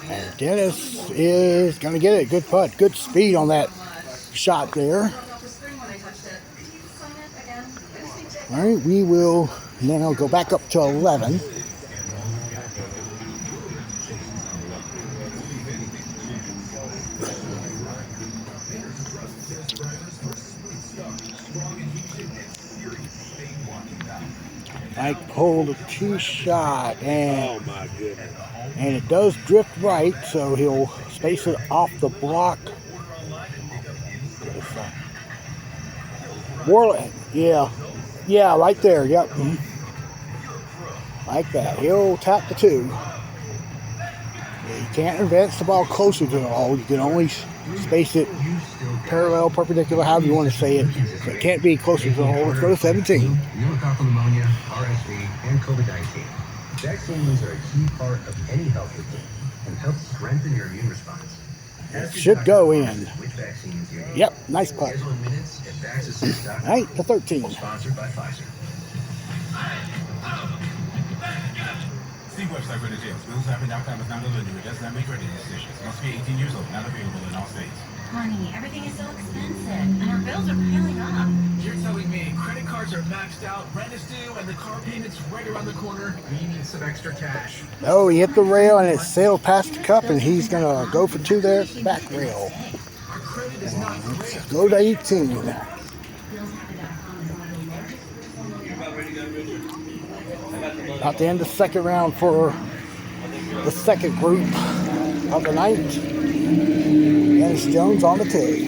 And Dennis is going to get it. Good putt. Good speed on that shot there. All right, we will now go back up to 11. Mike pulled a tee shot, and, Oh my goodness. and it does drift right, so he'll space it off the block. Warland, yeah, right there, yep. Like that. He'll tap the 2. You can't advance the ball closer to the hole. You can only space it parallel, perpendicular, however you want to say it. So it can't be closer to the hole. Let's go to 17. Pneumococcal pneumonia, RSV, and COVID-19. Vaccines are a key part of any health routine and help strengthen your immune response. Should go in. Which vaccines you need. Yep, nice putt. Schedule in minutes at vaccines.com. Right, to 13. Sponsored by Pfizer. See website for details. WillsHappen.com is not delivered. It does not make credit decisions. Must be 18 years old. Not available in all states. Honey, everything is so expensive, and our bills are piling up. You're telling me credit cards are maxed out, rent is due, and the car payment's right around the corner? We need some extra cash. Oh, he hit the rail and it sailed past the cup, and he's going to go for 2 there at the back rail. Our credit is not great. Let's go to 18. About to end the second round for the second group of the night. Dennis Jones on the tee.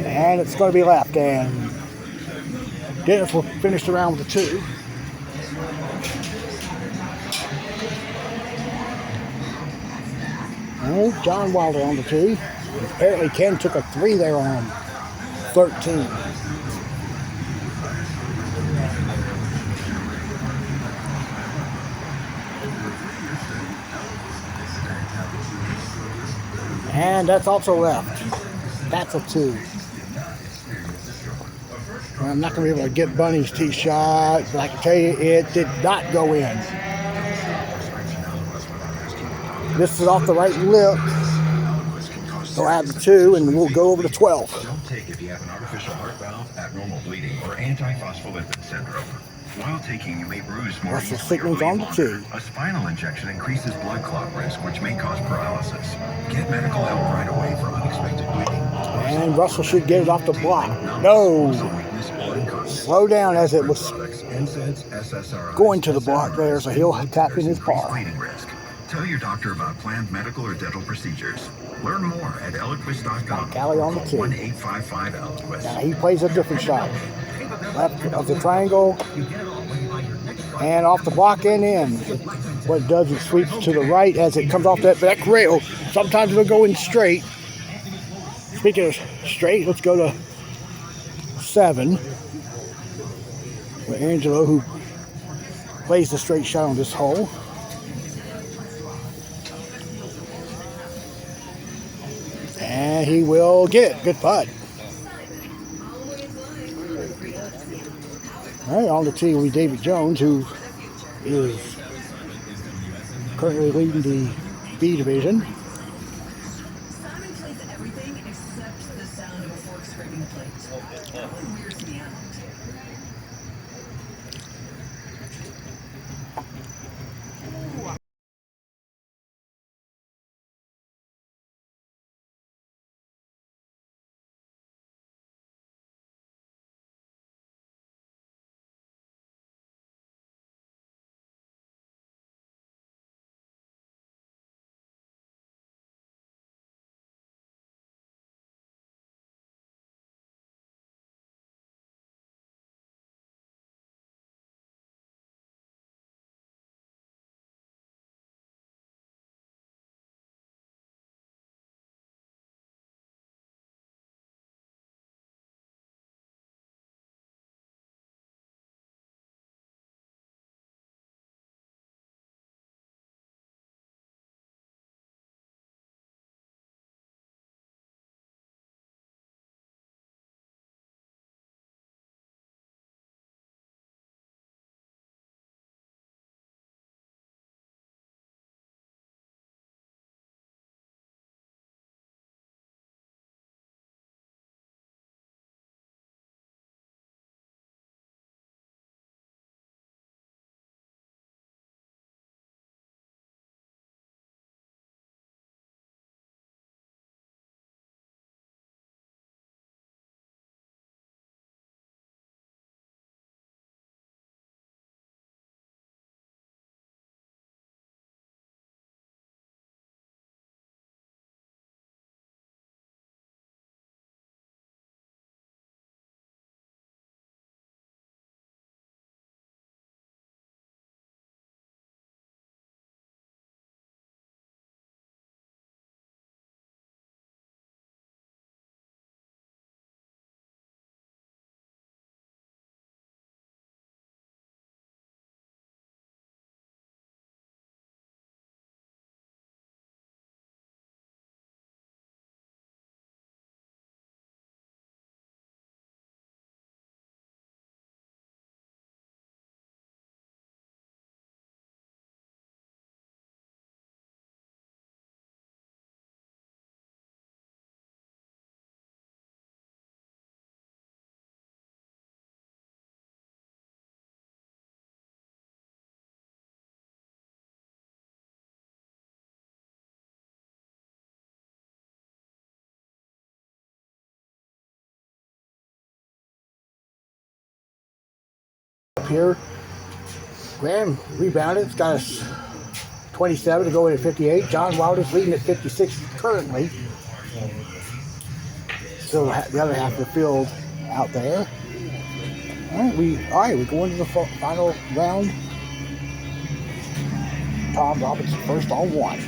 And it's going to be left, and Dennis will finish the round with a 2. Oh, John Wilder on the tee. Apparently Ken took a 3 there on 13. And that's also left. That's a 2. I'm not going to be able to get Bunny's tee shot, but I can tell you it did not go in. This is off the right lip. So I have the 2, and we'll go over to 12. Don't take if you have an artificial heart valve, abnormal bleeding, or antiphospholipid syndrome. While taking, you may bruise more Russell easily or Signal's bleed on the longer. tee. A spinal injection increases blood clot risk, which may cause paralysis. Get medical help right away for unexpected bleeding. And Russell should get it off the block. No! Slow down as it was going to the block there, so he'll tap in his par. Tell your doctor about planned medical or dental procedures. Learn more at eloquist.com. Callie on the tee. 1-855-ELOQUIST. Now he plays a different shot. Left of the triangle and off the block and in. What it does is sweeps to the right as it comes off that back rail. Sometimes it'll go in straight. Speaking of straight, let's go to 7. With Angelo, who plays the straight shot on this hole. And he will get it. Good putt. All right, on the tee will be David Jones, who is currently leading the B division. Simon plays everything except the sound of a fork scraping the plate. That one weirds me out. Up here, Graham rebounded. It's got us 27 to go in at 58. John Wilder's leading at 56 currently. Still the other half of the field out there. All right, we're going to the final round. Tom Robinson first on one.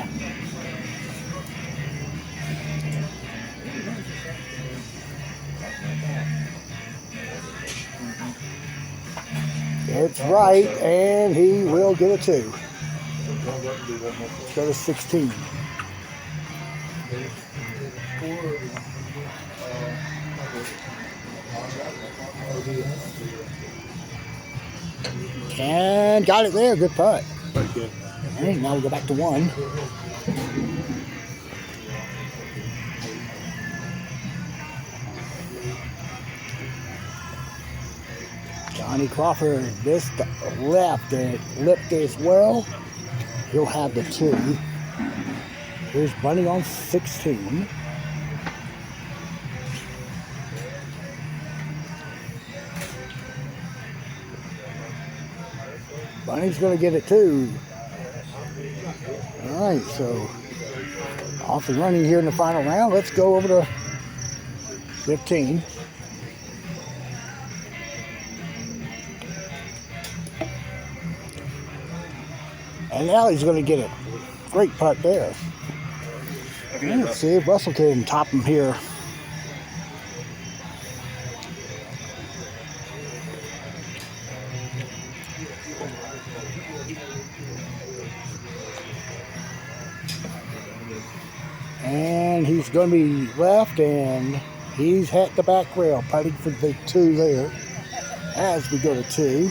It's right, and he will get a 2. Let's go to 16. And got it there. Good putt. All right, now we'll go back to 1. Johnny Crawford missed the left and it lipped as well. He'll have the 2. Here's Bunny on 16. Bunny's going to get it too. All right, so off and running here in the final round. Let's go over to 15. And now he's going to get it. Great putt there. Let's see if Russell can top him here. And he's going to be left, and he's hit the back rail, putting for the 2 there as we go to 2.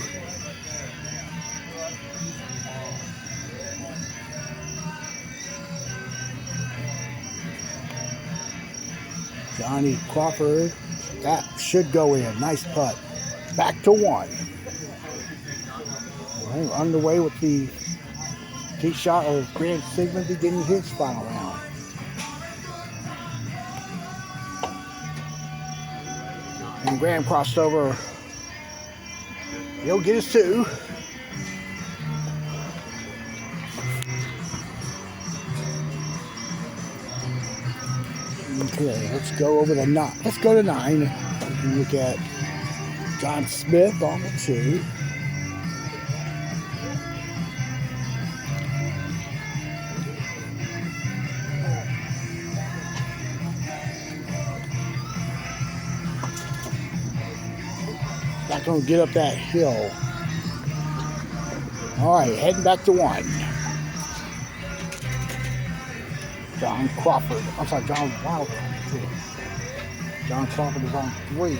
Johnny Crawford, that should go in. Nice putt. Back to 1. We're underway with the tee shot of Grant Sigmund beginning his final round. And Graham crossed over. He'll get his 2. Okay, let's go over to 9. Let's go to 9 and look at John Smith on the 2. Not going to get up that hill. All right, heading back to 1. John Crawford. I'm sorry, John Wilder on 2. John Crawford is on 3.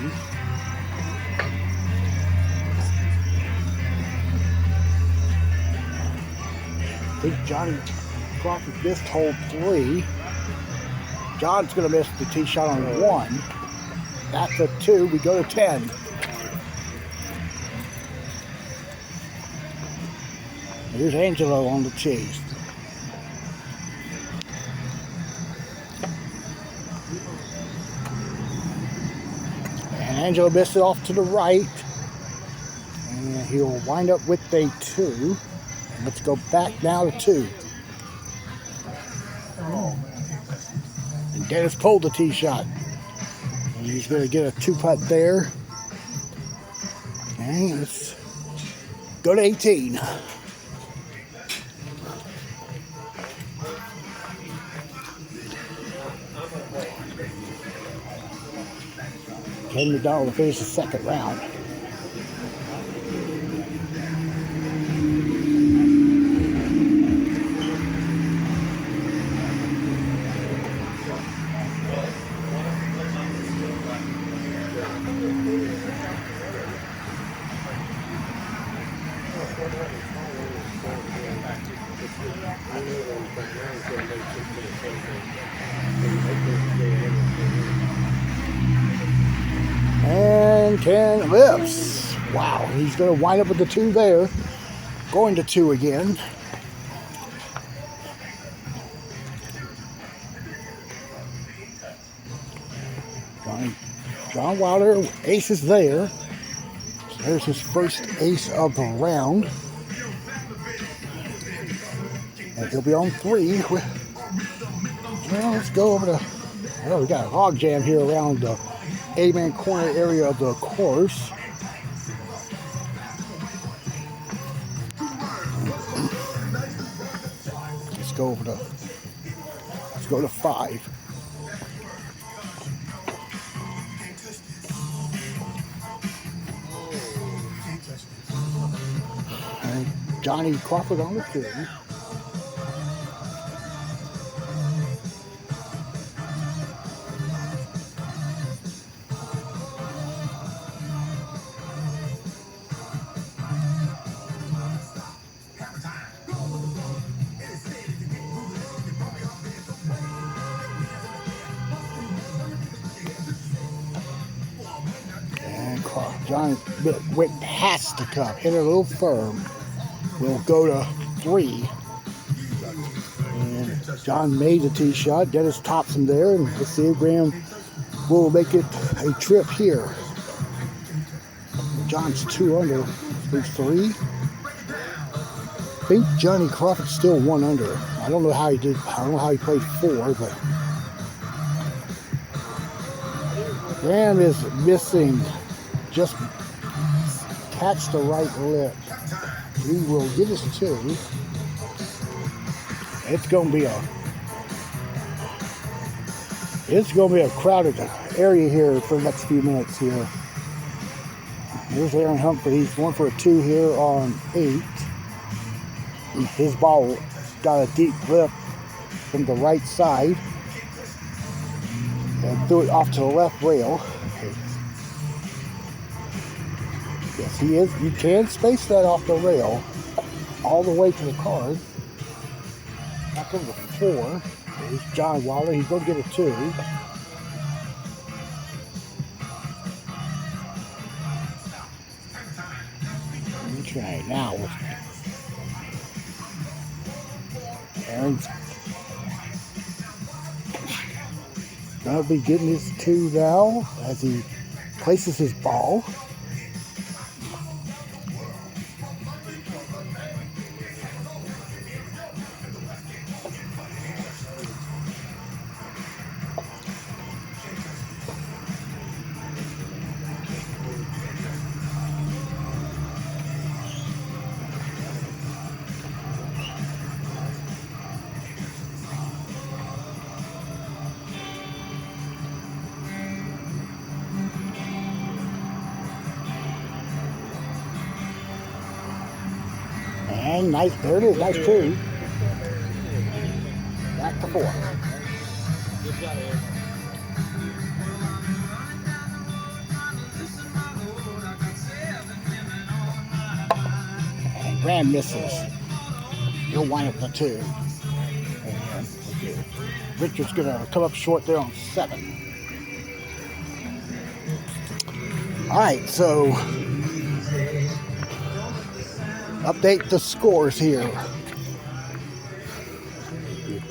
I think Johnny Crawford missed hole 3. John's going to miss the tee shot on 1. That's a 2. We go to 10. Here's Angelo on the chase. And Angelo missed it off to the right. And he'll wind up with a 2. Let's go back now to 2. And Dennis pulled the tee shot. And he's going to get a 2-putt there. Okay, let's go to 18. Ken McDonald will finish the second round. And Ken lifts. Wow, he's going to wind up with the 2 there. Going to 2 again. John Wilder aces there. So There's his first ace of the round. And he'll be on 3. Well, let's go over to... Oh, we got a log jam here around the A-man corner area of the course. Let's go to 5. And Johnny Crawford on the 2. John went past the cup, hit it a little firm. We'll go to 3. And John made the tee shot. Dennis tops him there, and let's see if Graham will make it a trip here. John's 2 under, through 3. I think Johnny Crawford's still 1 under. I don't know how he did. I don't know how he played 4, but Graham is missing. Just catch the right lip. He will get his 2. It's gonna be a crowded area here for the next few minutes here. Here's Aaron Humphrey. He's going for a 2 here on 8. His ball got a deep lip from the right side and threw it off to the left rail. Yes, he is. You can space that off the rail all the way to the card. Back over to 4. There's John Wilder. He's going to get a 2. Okay, now Aaron's going to be getting his 2 now as he places his ball. And nice, there it is, nice 2. Back to 4. And Graham misses. He'll wind up the 2. And Richard's gonna come up short there on 7. Alright, so update the scores here.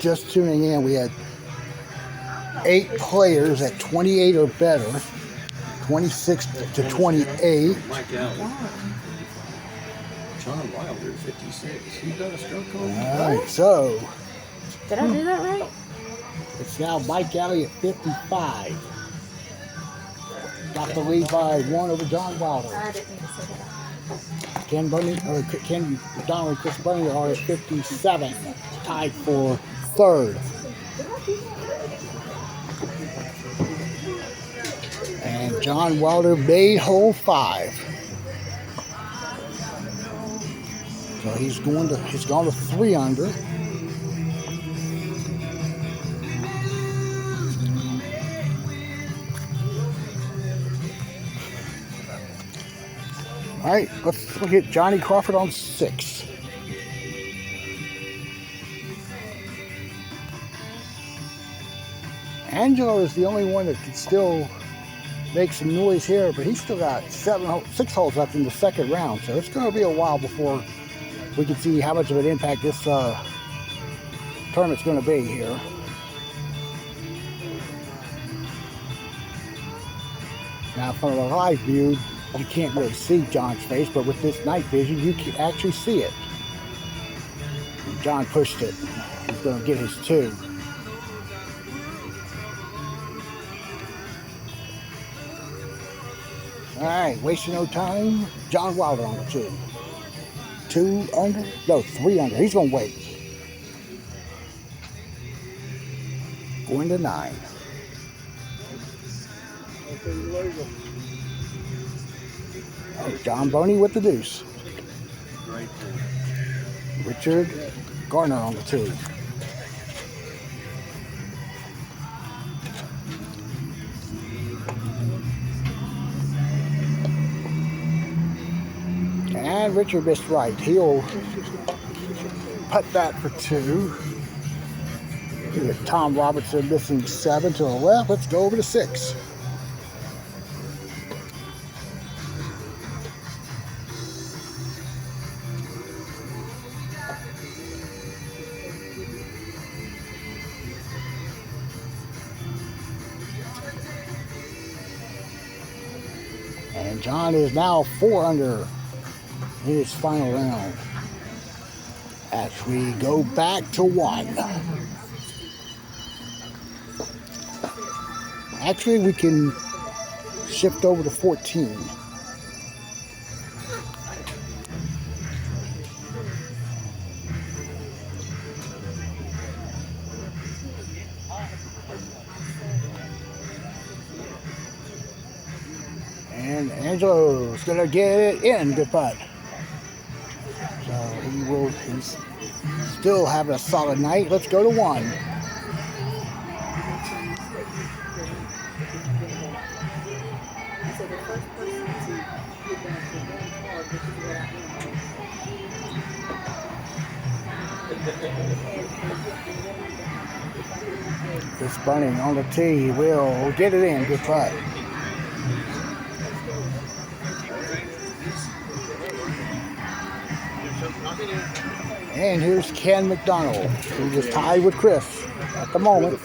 Just tuning in, we had 8 players at 28 or better, 26 to 28. Mike Allen. John Wilder, 56. He got a stroke on. All right, so did I do that right? It's now Mike Alley at 55. Got the lead by 1 over John Wilder. I didn't mean to say that. Ken Donald and Chris Bunny are at 57, tied for 3rd. And John Wilder made hole 5. So he's gone to 3 under. All right, let's look at Johnny Crawford on 6. Angelo is the only one that can still make some noise here, but he's still got 6 holes left in the 2nd round, so it's going to be a while before we can see how much of an impact this tournament's going to be here. Now, from a live view, You can't really see John's face, but with this night vision, you can actually see it. John pushed it. He's going to get his 2. All right, wasting no time. John Wilder on the 2. 2 under? No, 3 under. He's going to wait. Going to 9. Oh, John Boney with the deuce. Richard Garner on the 2. And Richard missed right. He'll putt that for 2. Tom Robertson missing 7 to the left. Let's go over to 6. And John is now 4 under in his final round. As we go back to 1. Actually, we can shift over to 14. And Angelo's gonna get it in. Good putt. So he's still having a solid night. Let's go to 1. This bunny on the tee will get it in. Good putt. And here's Ken McDonald, who is tied with Chris at the moment.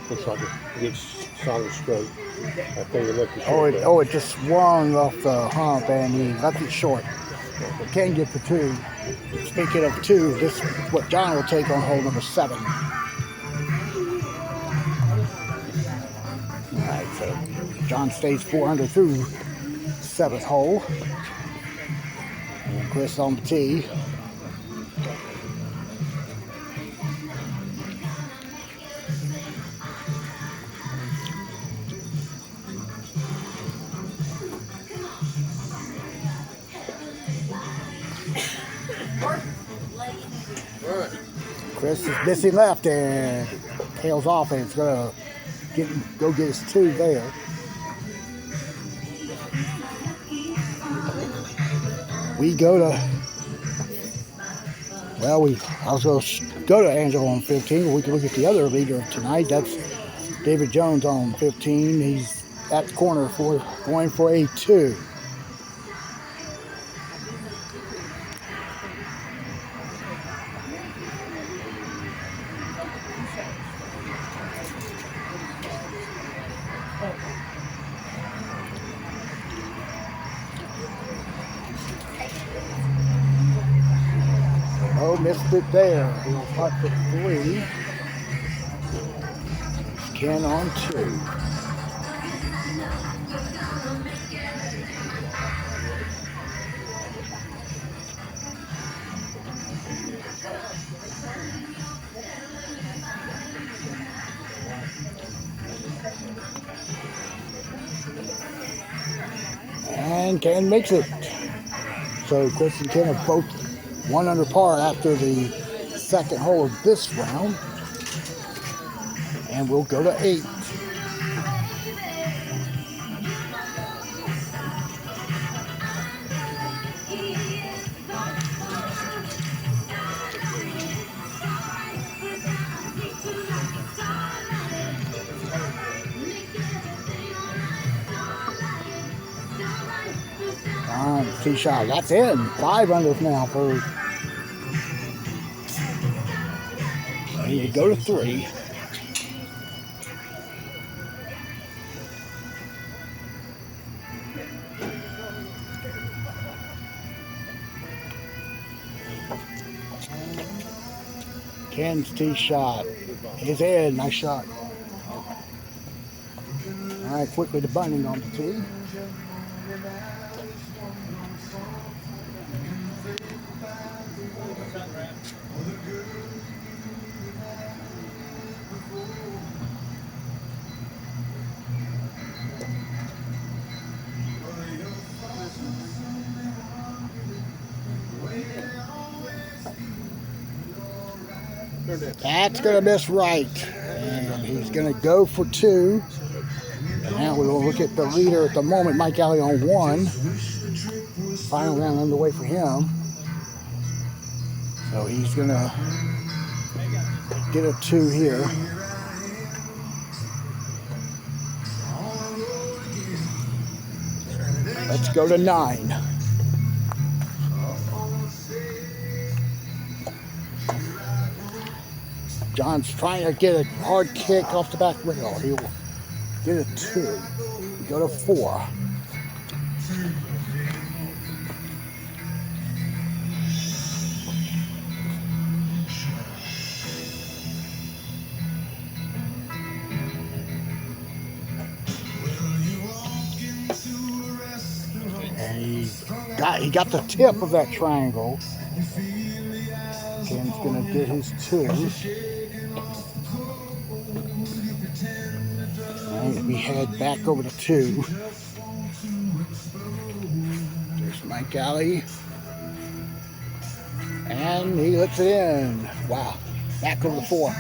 Looks like it gets solid stroke. I think it just swung off the hump and he left it short. But Ken get the 2. Speaking of 2, this is what John will take on hole number 7. Alright, so John stays 4 under through 7th hole. And Chris on the tee. Chris is missing left and tails off, and it's going to go get his 2 there. We go to, I was going to go to Angelo on 15. We can look at the other leader of tonight. That's David Jones on 15. He's at the corner for going for a 2. Oh, missed it there. He'll putt for 3. Ken on 2. And Ken makes it. So Chris and Ken are both 1 under par after the 2nd hole of this round. And we'll go to 8. tee shot. That's in. 5 under now for. He would go to 3. Ken's tee shot is in. Nice shot. All right, quickly to Bunning on the tee. That's going to miss right. And he's going to go for 2. And now we will look at the leader at the moment, Mike Alley on 1. Final round underway for him. So he's going to get a 2 here. Let's go to 9. John's trying to get a hard kick off the back rail. He'll get a 2. Go to 4. And he got the tip of that triangle. Ken's gonna get his 2. And we head back over to 2. There's Mike Alley. And he lets it in. Wow. Back over to 4.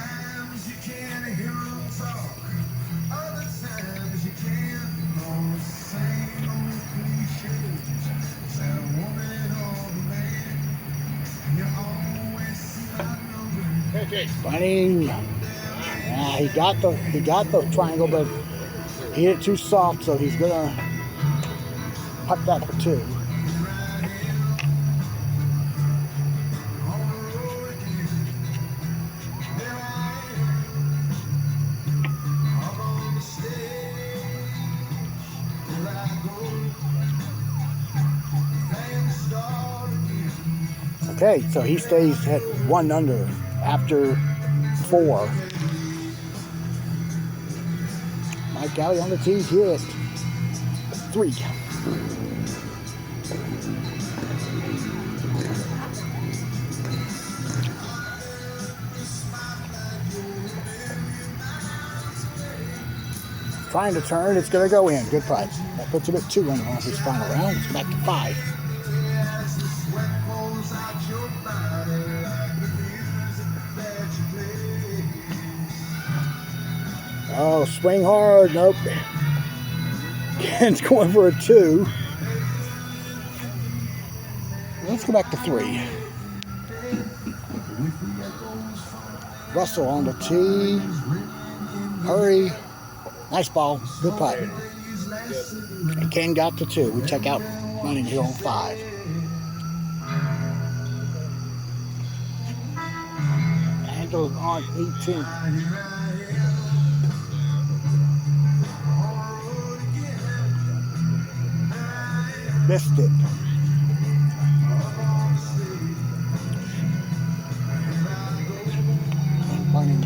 Bunning. Yeah, he got the triangle, but he hit it too soft, so he's gonna putt that for 2. Okay, so he stays at 1 under after 4. Mike Alley on the tee hit 3. Trying to turn, it's going to go in. Good putt. That puts him at 2 under on his final round. It's back to 5. Oh, swing hard. Nope. Ken's going for a 2. Let's go back to 3. Russell on the tee. Hurry. Nice ball. Good putt. And Ken got the 2. We check out Bunning here on 5. Angels on 18. Missed it. Bunning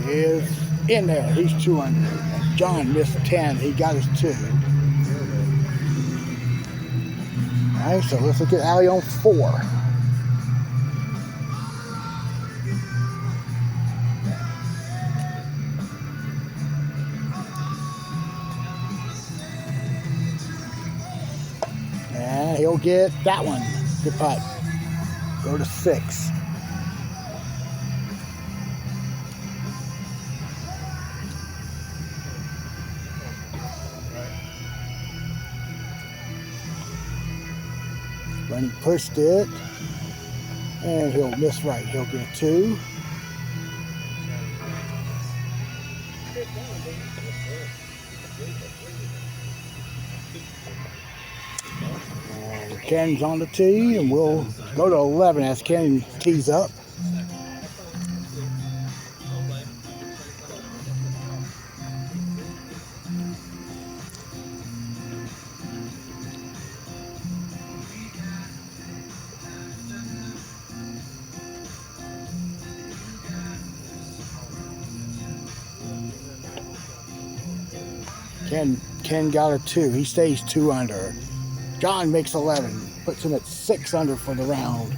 is in there. He's 2 under. And John missed 10. He got his 2. All right, so let's look at Alley on 4. And he'll get that one. Good putt. Go to 6. When he pushed it, and he'll miss right. He'll get 2. And Ken's on the tee, and we'll go to 11 as Ken tees up. Ken got a 2. He stays 2 under. John makes 11, puts him at 6 under for the round.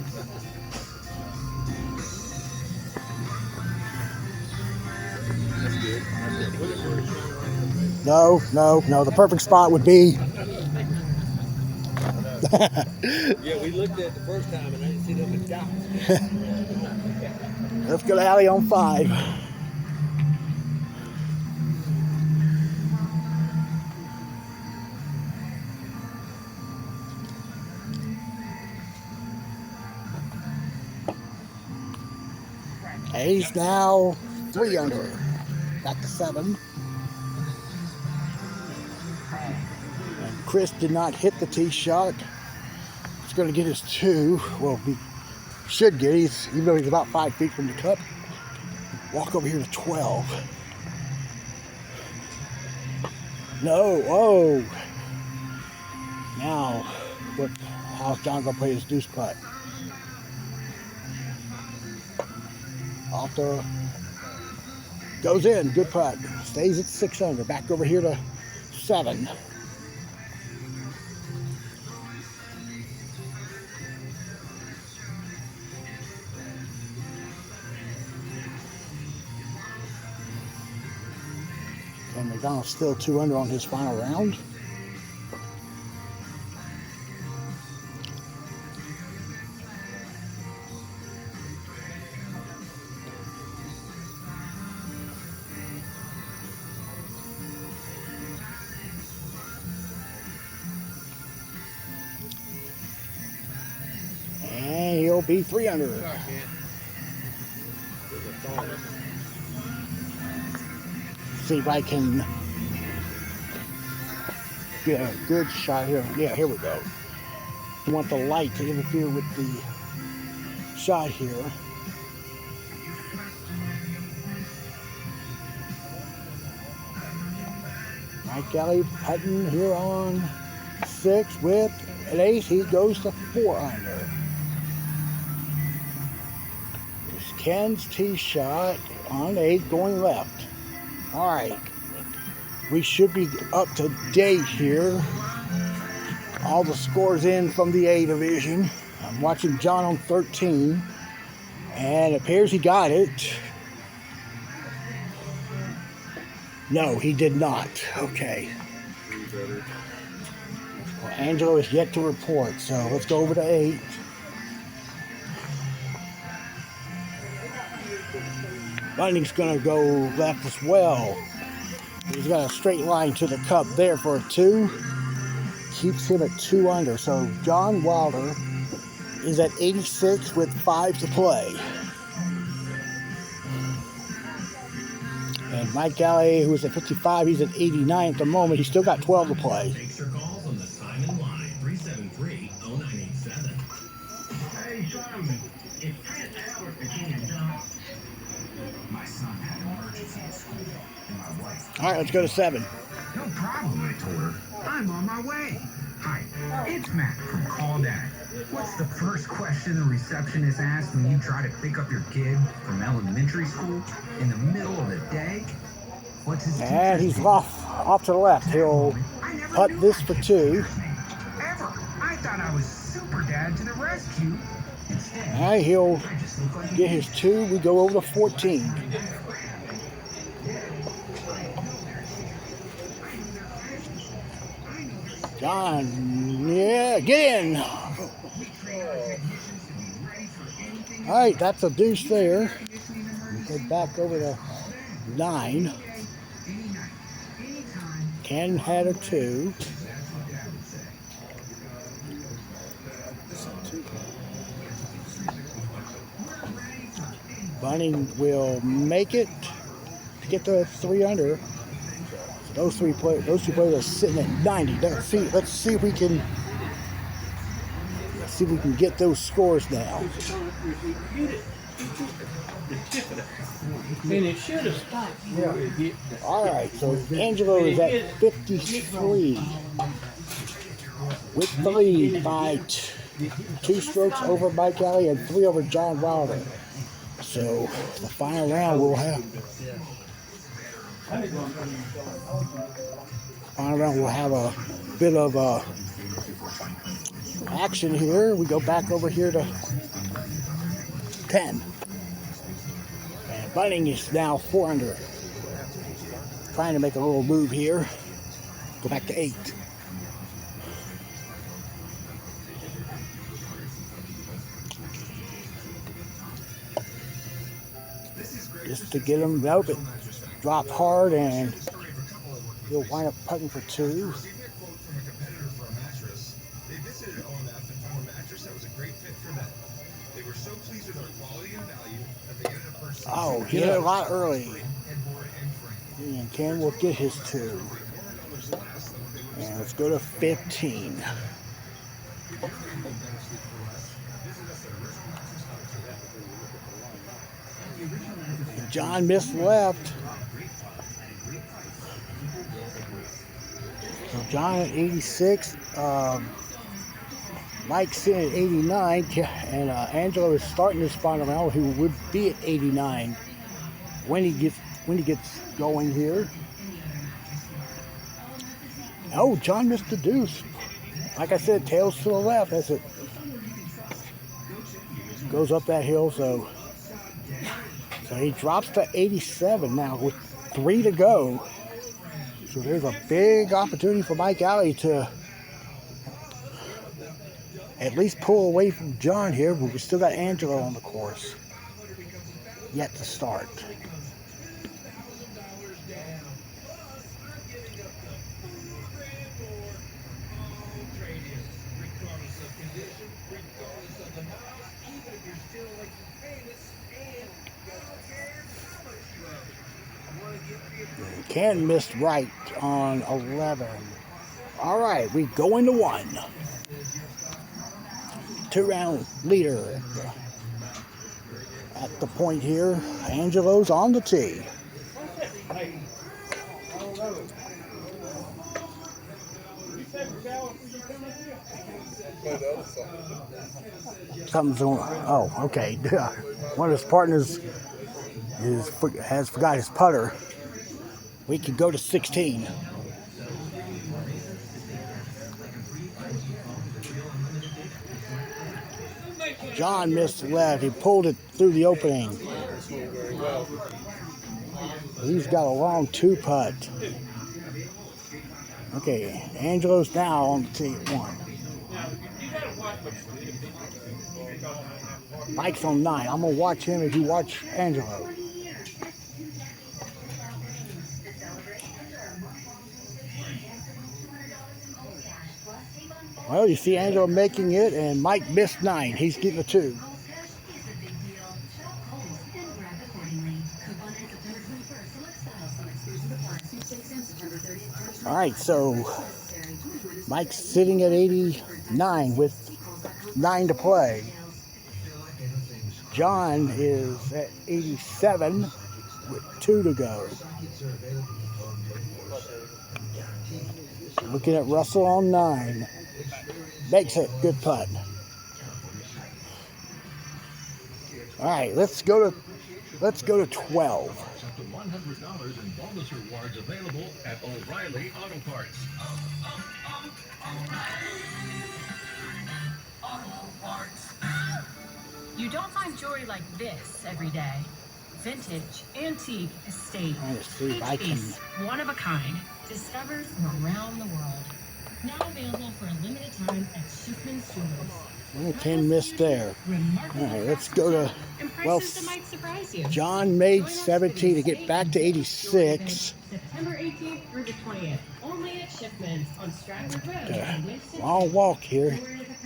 No. The perfect spot would be. Yeah, we looked at it the first time and I didn't see nothing dots. Let's go to Allie on 5. He's now 3 under. Back to 7. And Chris did not hit the tee shot. He's going to get his 2. Well, he should get. Even though he's about 5 feet from the cup. Walk over here to 12. No. Oh. Now, how's John going to play his deuce putt? Off the, goes in, good putt. Stays at 6 under. Back over here to 7. And McDonald's still 2 under on his final round. And he'll be 3 under. See if I can get a good shot here. Yeah, here we go. I want the light to interfere with the shot here. Mike Kelly putting here on 6 with an ace. He goes to 4 under. There's Ken's tee shot on 8 going left. All right, we should be up to date here. All the scores in from the A division. I'm watching John on 13, and it appears he got it. No, he did not. Okay. Well, Angelo is yet to report, so let's go over to 8. Bunting's going to go left as well. He's got a straight line to the cup there for a 2. Keeps him at 2 under. So John Wilder is at 86 with 5 to play. And Mike Galley, who is at 55, he's at 89 at the moment. He's still got 12 to play. Takes your calls on the Simon line, 373-0987. Hey, Simon, it's Prince Albert the King of Dogs. My son had an emergency at school, and my wife. All right, let's go to 7. No problem, I told her. I'm on my way. Hi, it's Matt from Call Dad. What's the first question the receptionist asks when you try to pick up your kid from elementary school in the middle of the day? What's his And he's off to the left. He'll putt this for 2. Ever. I thought I was super dad to the rescue. Instead, And he'll get his 2. We go over to 14. John, yeah, get in. All right, that's a deuce there. Head back over to 9. Ken had a 2. Bunning will make it to get to 3 under. Those two players are sitting at 90. Let's see if we can see if we can get those scores now. And it should have stopped. Yeah. Alright, so Angelo is at 53 with the lead by 2 strokes over Mike Alley and 3 over John Wilder. So the final round we'll have a bit of action here. We go back over here to 10. And Bunning is now 4 under. Trying to make a little move here. Go back to 8. Just to get him out, it dropped hard and he'll wind up putting for 2. Oh, he hit it a lot early. And Ken will get his 2. And let's go to 15. John missed left. So John at 86. Mike's sitting at 89. And Angelo is starting this final round. He would be at 89 when he gets going here. Oh, John missed the deuce. Like I said, tails to the left as it goes up that hill. So he drops to 87 now with 3 to go. So there's a big opportunity for Mike Alley to at least pull away from John here, but we still got Angelo on the course yet to start. Ken missed right on 11. All right, we go into 1. 2-round leader at the point here. Angelo's on the tee. Something's on. Oh, okay. One of his partners has forgot his putter. We could go to 16. John missed left. He pulled it through the opening. He's got a long 2-putt. Okay, Angelo's now on the tee at 1. Mike's on 9. I'm going to watch him as you watch Angelo. Well, you see Angelo making it, and Mike missed 9. He's getting a 2. All right, so Mike's sitting at 89 with 9 to play. John is at 87 with 2 to go. Looking at Russell on 9. Makes it. Good putt. All right, let's go to 12. Up to $100 in bonus rewards available at O'Reilly Auto Parts. You don't find jewelry like this every day. Vintage, antique, estate, piece, one of a kind, discovered from around the world. Now available for a limited time at Shipman's Jewelers. 10 missed there. All right, let's go to, well, John made 17 to get back to 86. September 18th through the 20th. Only at Shipman's on Stratford Road. Long walk here.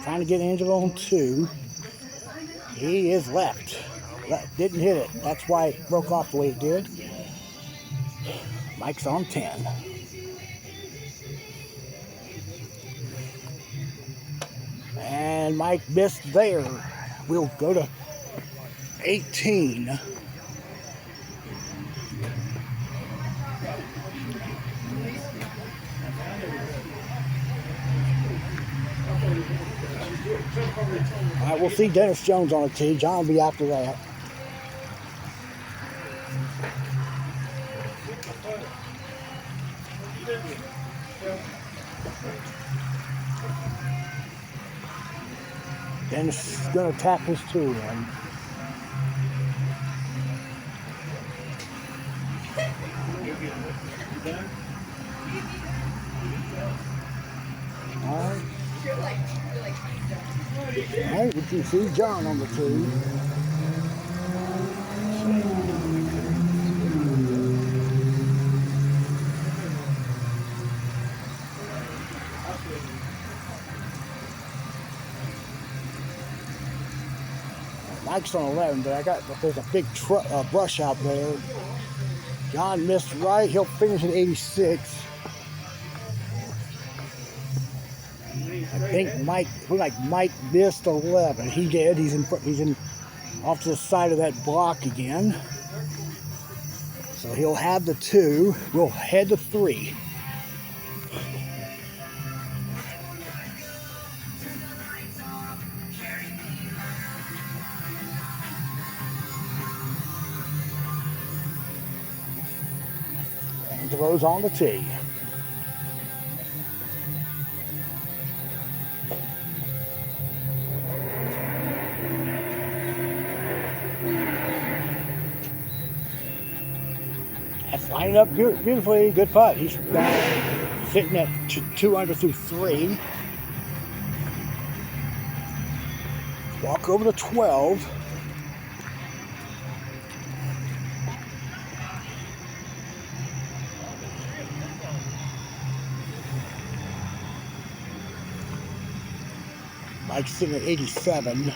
Trying to get Angelo on 2. He is left. Didn't hit it. That's why it broke off the way it did. Mike's on 10. And Mike missed there. We'll go to 18. All right, we'll see Dennis Jones on the tee. John will be after that. Dennis is going to tap his 2 in. All right. All right, we can see John on the tee. Mike's on 11, but there's a big brush out there. John missed right. He'll finish at 86. I think Mike missed 11. He did. He's in off to the side of that block again. So he'll have the 2. We'll head to 3. Angelo's on the tee. That's lining up beautifully. Good putt. He's sitting at 2 under through 3. Walk over to 12. Mike's sitting at 87.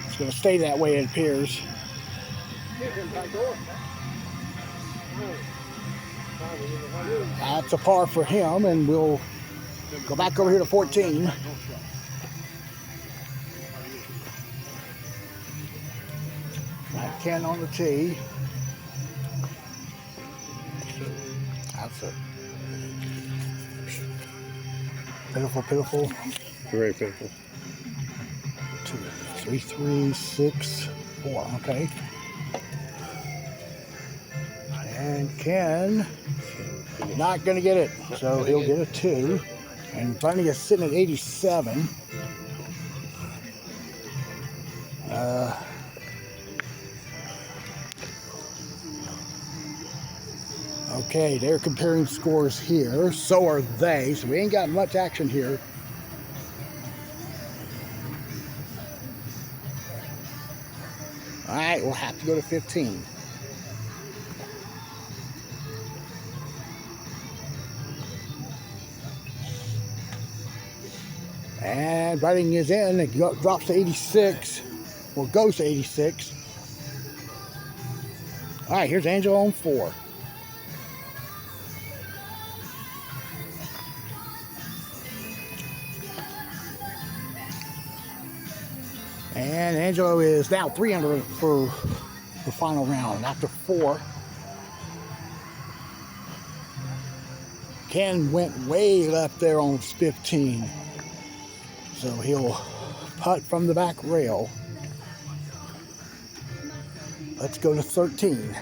It's going to stay that way, it appears. That's a par for him, and we'll go back over here to 14. Got 10 on the tee. That's it. Pitiful. Very pitiful. 2, 3, 3, 6, 4. Okay. And Ken not going to get it, so he'll get a 2. And Bunny is sitting at 87. Okay, they're comparing scores here. So are they. So we ain't got much action here. All right, we'll have to go to 15. And Bunny is in. It drops to 86. Well, goes to 86. All right, here's Angelo on 4. And Angelo is now 3 under for the final round after 4. Ken went way left there on 15. So he'll putt from the back rail. Let's go to 13.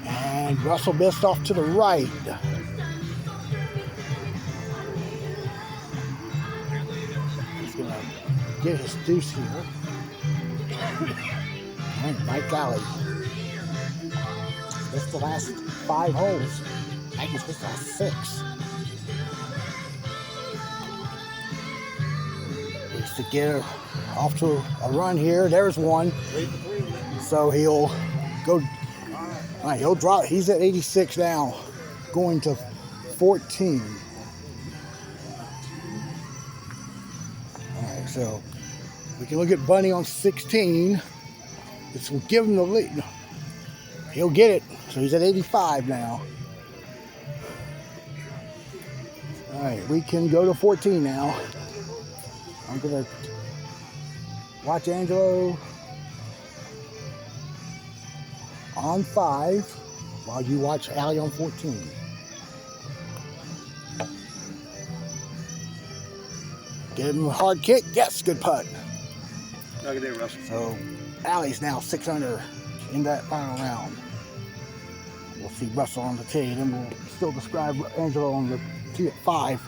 And Russell missed off to the right. He's going to get his deuce here. And Mike Alley. That's the last 5 holes. I guess this is 6. Needs to get off to a run here. There's one. So he'll go. All right, he'll drop. He's at 86 now, going to 14. All right, so we can look at Bunny on 16. This will give him the lead. He'll get it. So he's at 85 now. Alright, we can go to 14 now. I'm going to watch Angelo on 5 while you watch Allie on 14. Give him a hard kick. Yes, good putt. Look at that, Russell. So Allie's now 6 under in that final round. We'll see Russell on the tee, and then we'll still describe Angelo on the tee at 5.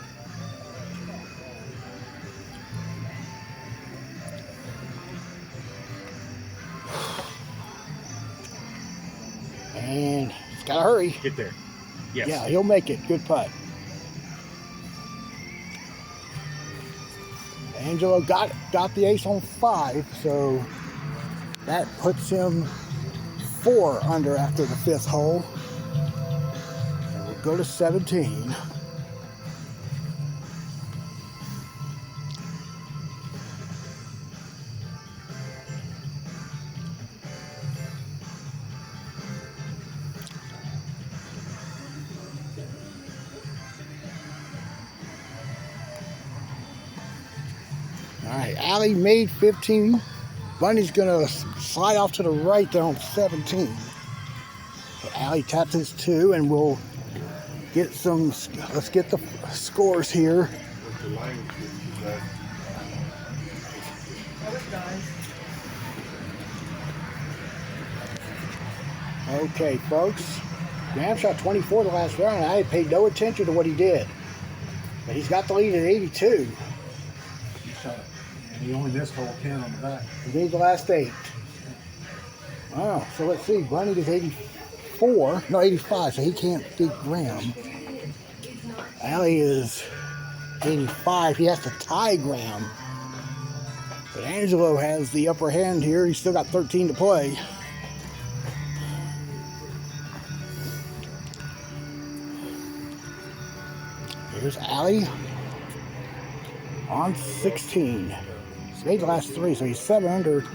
And he's got to hurry. Get there. Yes. Yeah, he'll make it. Good putt. Angelo got the ace on 5, so that puts him 4 under after the 5th hole. And we'll go to 17. All right, Allie made 15. Bunny's gonna slide off to the right there on 17. So Allie taps his 2, and we'll get some. Let's get the scores here. Okay, folks. Graham shot 24 the last round, and I paid no attention to what he did. But he's got the lead at 82. And he only missed hole 10 on the back. He made the last 8. Wow, so let's see. Bunny is 84. No, 85, so he can't beat Graham. Allie is 85. He has to tie Graham. But Angelo has the upper hand here. He's still got 13 to play. Here's Allie on 16. He's made the last 3, so he's 7 under.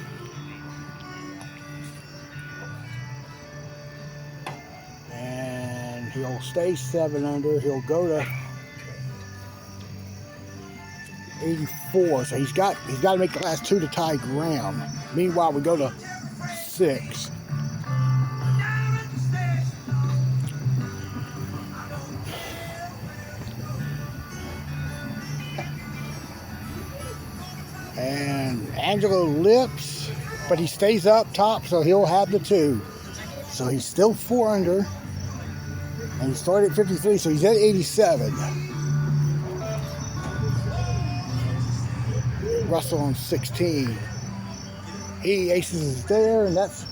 And he'll stay 7 under. He'll go to 84. So he's got to make the last 2 to tie Graham. Meanwhile, we go to 6. And Angelo lips, but he stays up top, so he'll have the 2. So he's still 4 under. And he started at 53, so he's at 87. Russell on 16. He aces there, and that's...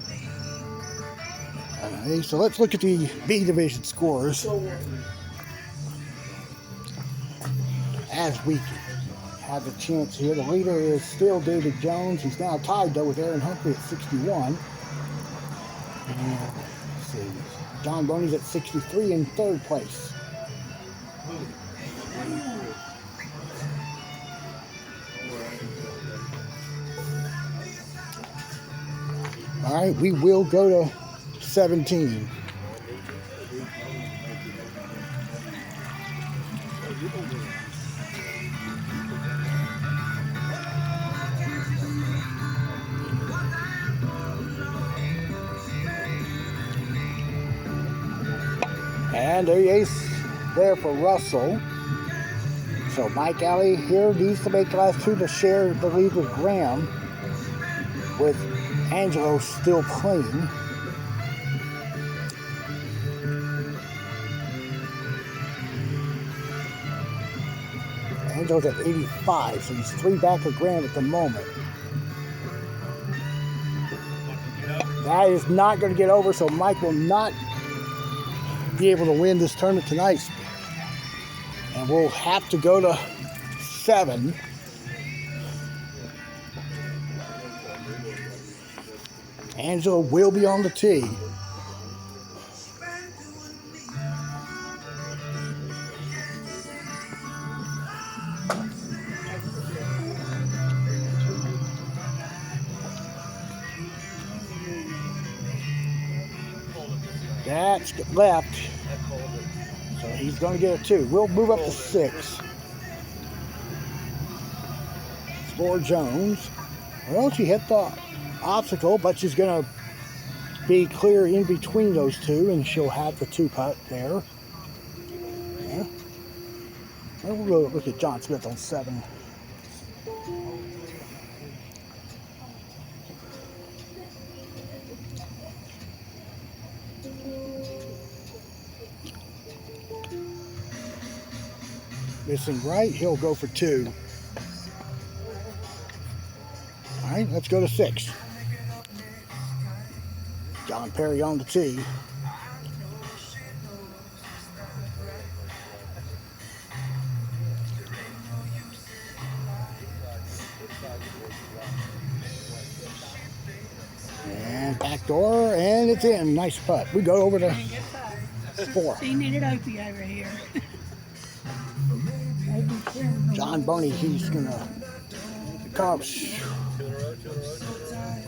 so let's look at the B division scores. As we have a chance here. The leader is still David Jones. He's now tied, though, with Aaron Humphrey at 61. And let's see. John Boney's at 63 in 3rd place. All right, we will go to 17. And the ace there for Russell. So Mike Alley here needs to make the last 2 to share the lead with Graham, with Angelo still playing. Angelo's at 85, so he's 3 back of Graham at the moment. That is not going to get over, so Mike will not be able to win this tournament tonight. And we'll have to go to 7. Angelo will be on the tee. That's left. So he's going to get a 2. We'll move up to 6. Score Jones. Well, she hit the obstacle, but she's going to be clear in between those two, and she'll have the 2 putt there. Yeah. And we'll go look at John Smith on 7. Missing right, he'll go for 2. All right, let's go to 6. John Perry on the tee. And back door, and it's in. Nice putt. We go over to 4. She needed Opie over here. John Boney, he's gonna come up.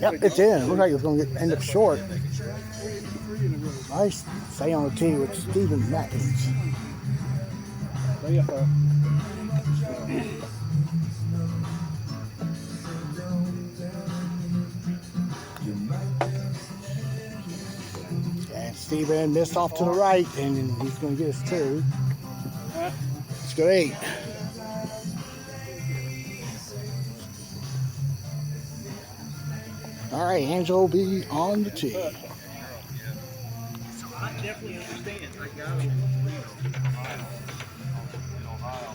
Yep, it's in. Looks like it's gonna end up short. Nice stay on the tee with Stephen Matkins. And Stephen missed off to the right, and he's gonna get his 2. Let's go 8. All right, Angela will be on the tee. So I definitely understand. I got him in Ohio.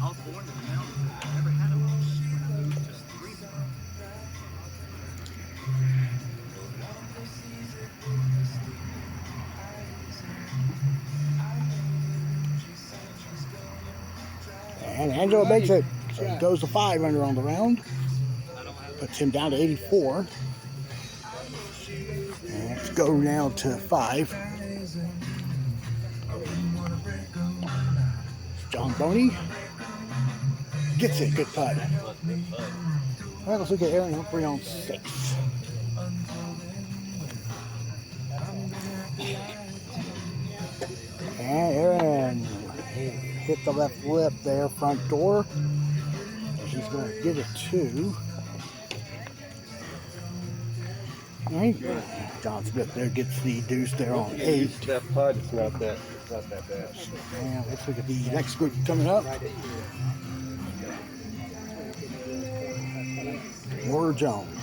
I was born in the mountains. I never had a when I moved just 3 months. And Angela makes it. So he goes to 5 under on the round. Puts him down to 84. And let's go now to 5. John Boney gets it. Good putt. All right, let's look at Aaron Humphrey on 6. And Aaron hit the left lip there, front door. He's going to get a 2. All right. John Smith there gets the deuce there on 8. That putt is not that bad. And let's look at the next group coming up. Laura Jones.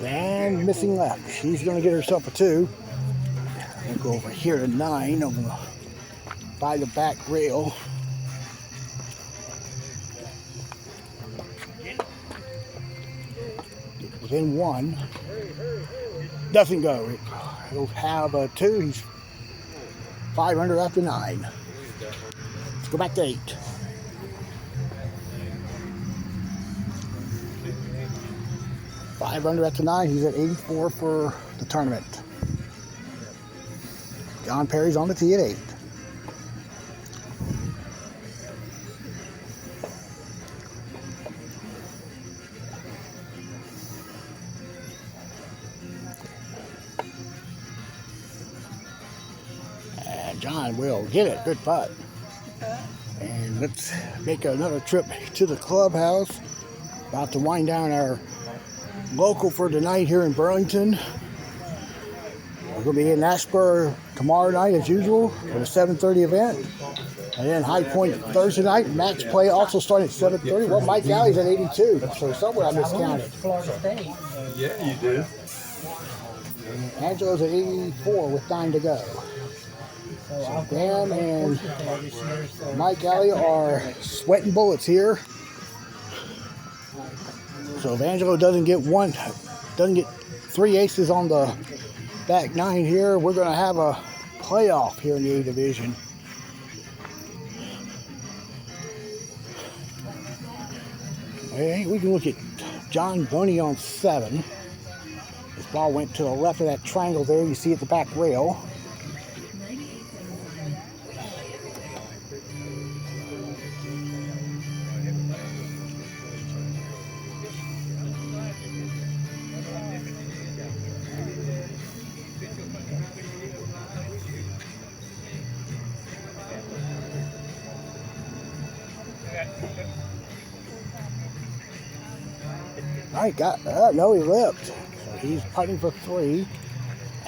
And missing left. She's going to get herself a 2. We'll go over here to 9 by the back rail. Within 1. Doesn't go. He'll have a 2. He's 5 under after 9. Let's go back to 8. Five under after 9. He's at 84 for the tournament. John Perry's on the tee at 8. And John will get it. Good putt. And let's make another trip to the clubhouse. About to wind down our local for tonight here in Burlington. We're going to be in Ashburn tomorrow night as usual for the 7:30 event. And then High Point Thursday night. Match play also starting at 7:30. Well, Mike Alley's at 82, so somewhere I miscounted. Yeah, you do. And Angela's at 84 with 9 to go. So Dan and Mike Alley are sweating bullets here. So if Angelo doesn't get 3 aces on the back 9 here, we're going to have a playoff here in the A division. Okay, we can look at John Boney on 7. This ball went to the left of that triangle there. You see at the back rail. All right, no, he lipped. So he's putting for 3.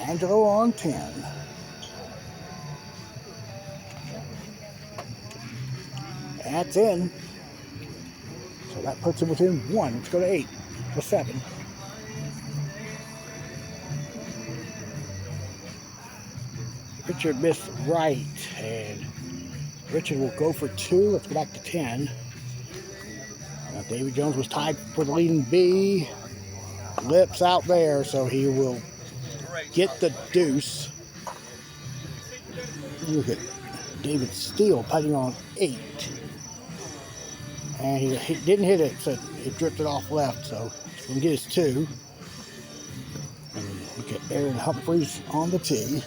Angelo on 10. That's in. So that puts him within 1. Let's go to 8. To 7. Richard missed right, and Richard will go for 2. Let's go back to 10. Now David Jones was tied for the leading B. Lips out there, so he will get the deuce. Look at David Steele putting on 8. And he didn't hit it, so it drifted off left, so he's going to get his 2. And look at Aaron Humphreys on the tee.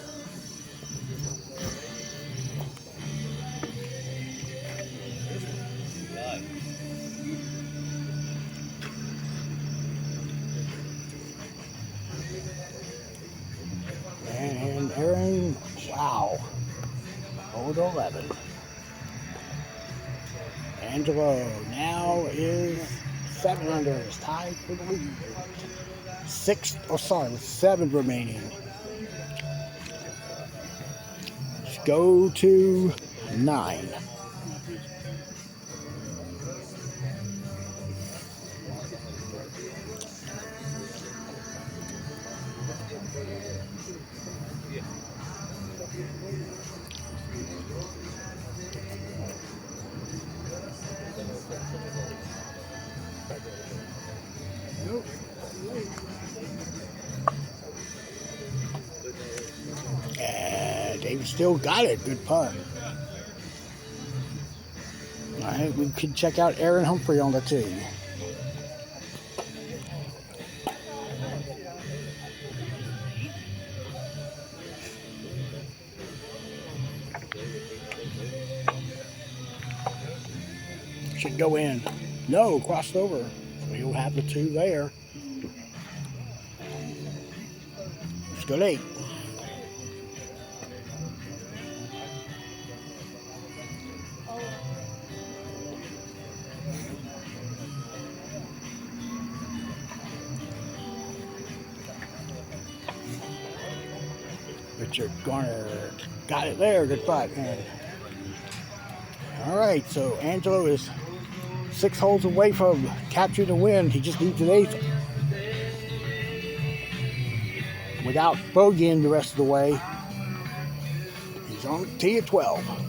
And Aaron, wow, over to 11. Angelo now is 7 under, is tied for the lead. 7 remaining. Let's go to 9. David still got it. Good putt. All right, we can check out Aaron Humphrey on the tee. Should go in. No, crossed over. So he'll have the 2 there. Let's go to 8. Richard Garner got it there. Good putt. All right, so Angelo is 6 holes away from capturing the win. He just needs an 8th without bogeying the rest of the way. He's on the tee at 12.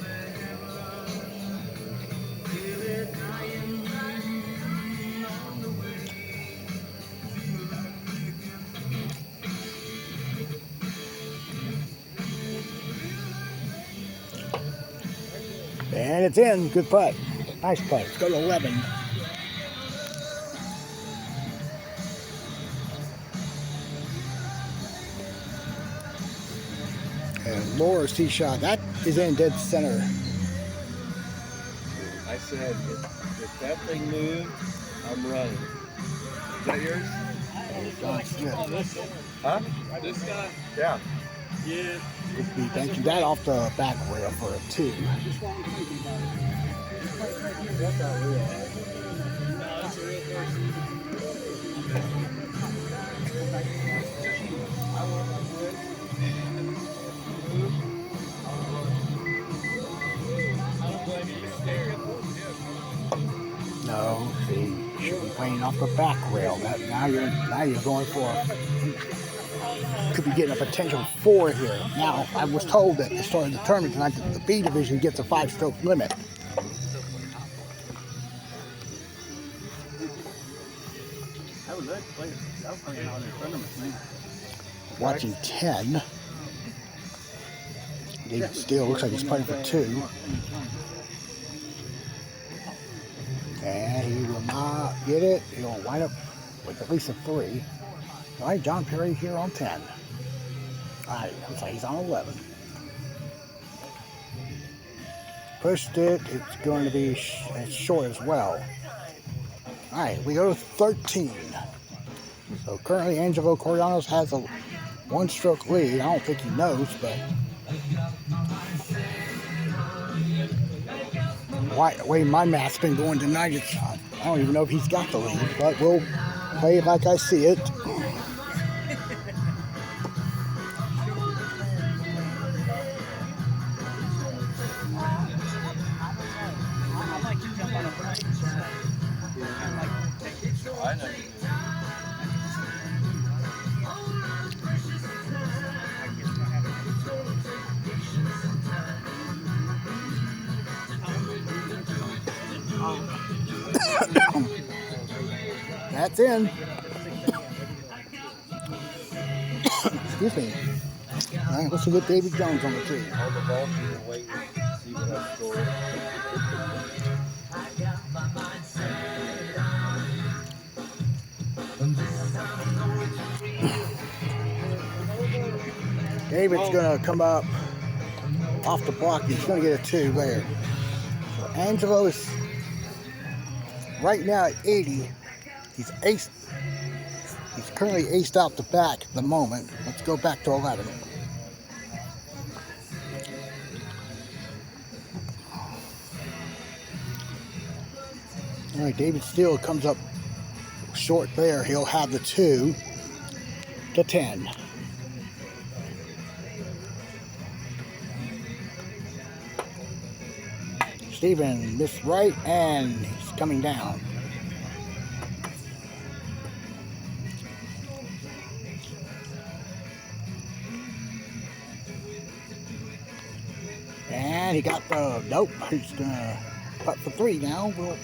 And it's in. Good putt. Nice putt. Let's go to 11. And Laura's tee shot. That is in dead center. I said, if that thing moved, I'm running. Is that yours? Huh? This guy? Yeah. Yeah. Could be banking that off the back rail for a 2. That's not real. No, it's a real person. No, see, you should be playing off the back rail. Now you're going for could be getting a potential 4 here. Now I was told that the start of the tournament tonight that the B division gets a 5-stroke limit. I would like to play on the tournament, man. Watching 10. David Steele looks like he's playing for 2. And he will not get it. He'll wind up with at least a 3. All right, John Perry here on 10. All right, looks like he's on 11. Pushed it. It's going to be short as well. All right, we go to 13. So currently Angelo Corianos has a 1-stroke lead. I don't think he knows, but way my math's been going tonight, I don't even know if he's got the lead, but we'll play it like I see it. I like to jump on a bike. I know. That's in. Excuse me. All right, let's see what David Jones on the tree. All the vultures are waiting to see what I score. David's going to come up off the block. He's going to get a 2 there. So Angelo is right now at 80. He's aced. He's currently aced out the back at the moment. Let's go back to 11. All right, David Steele comes up short there. He'll have the 2 to 10. Steven missed right, and he's coming down. And he got the, nope, he's gonna putt for 3 now. We'll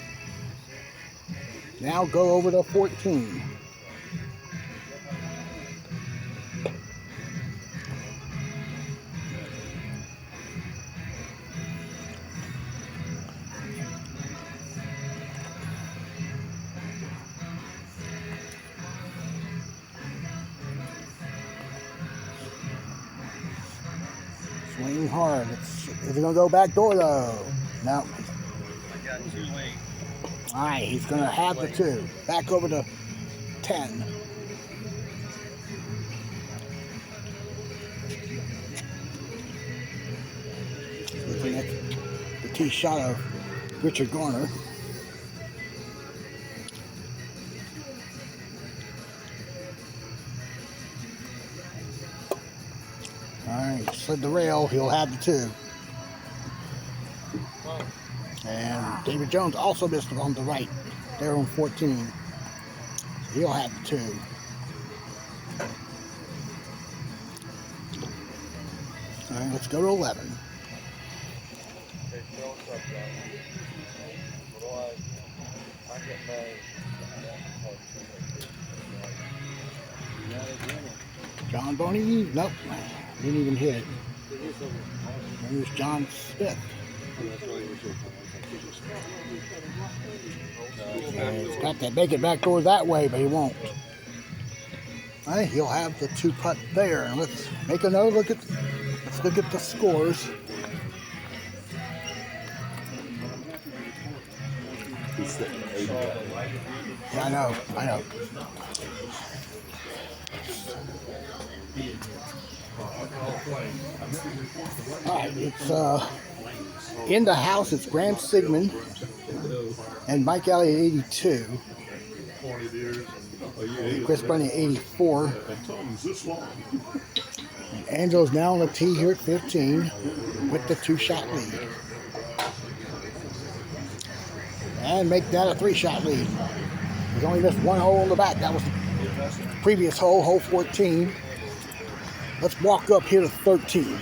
now go over to 14. Swing hard. Is it gonna go back door though? No. I got 2 late. All right, he's gonna have the 2. Back over to 10. Looking at the tee shot of Richard Garner. All right, slid the rail. He'll have the 2. And David Jones also missed on the right there on 14. So he'll have the 2. All right, let's go to 11. John Boney, nope, didn't even hit. There's John Smith. And he's got to make it back door that way, but he won't. All right, he'll have the 2 putt there. And let's make another look at. Let's look at the scores. Yeah, I know. All right, it's in the house. It's Graham Sigmund and Mike Alley at 82. Chris Bunny at 84. And Angelo's now on the tee here at 15 with the 2-shot lead. And make that a 3-shot lead. He's only missed 1 hole in the back. That was the previous hole, hole 14. Let's walk up here to 13.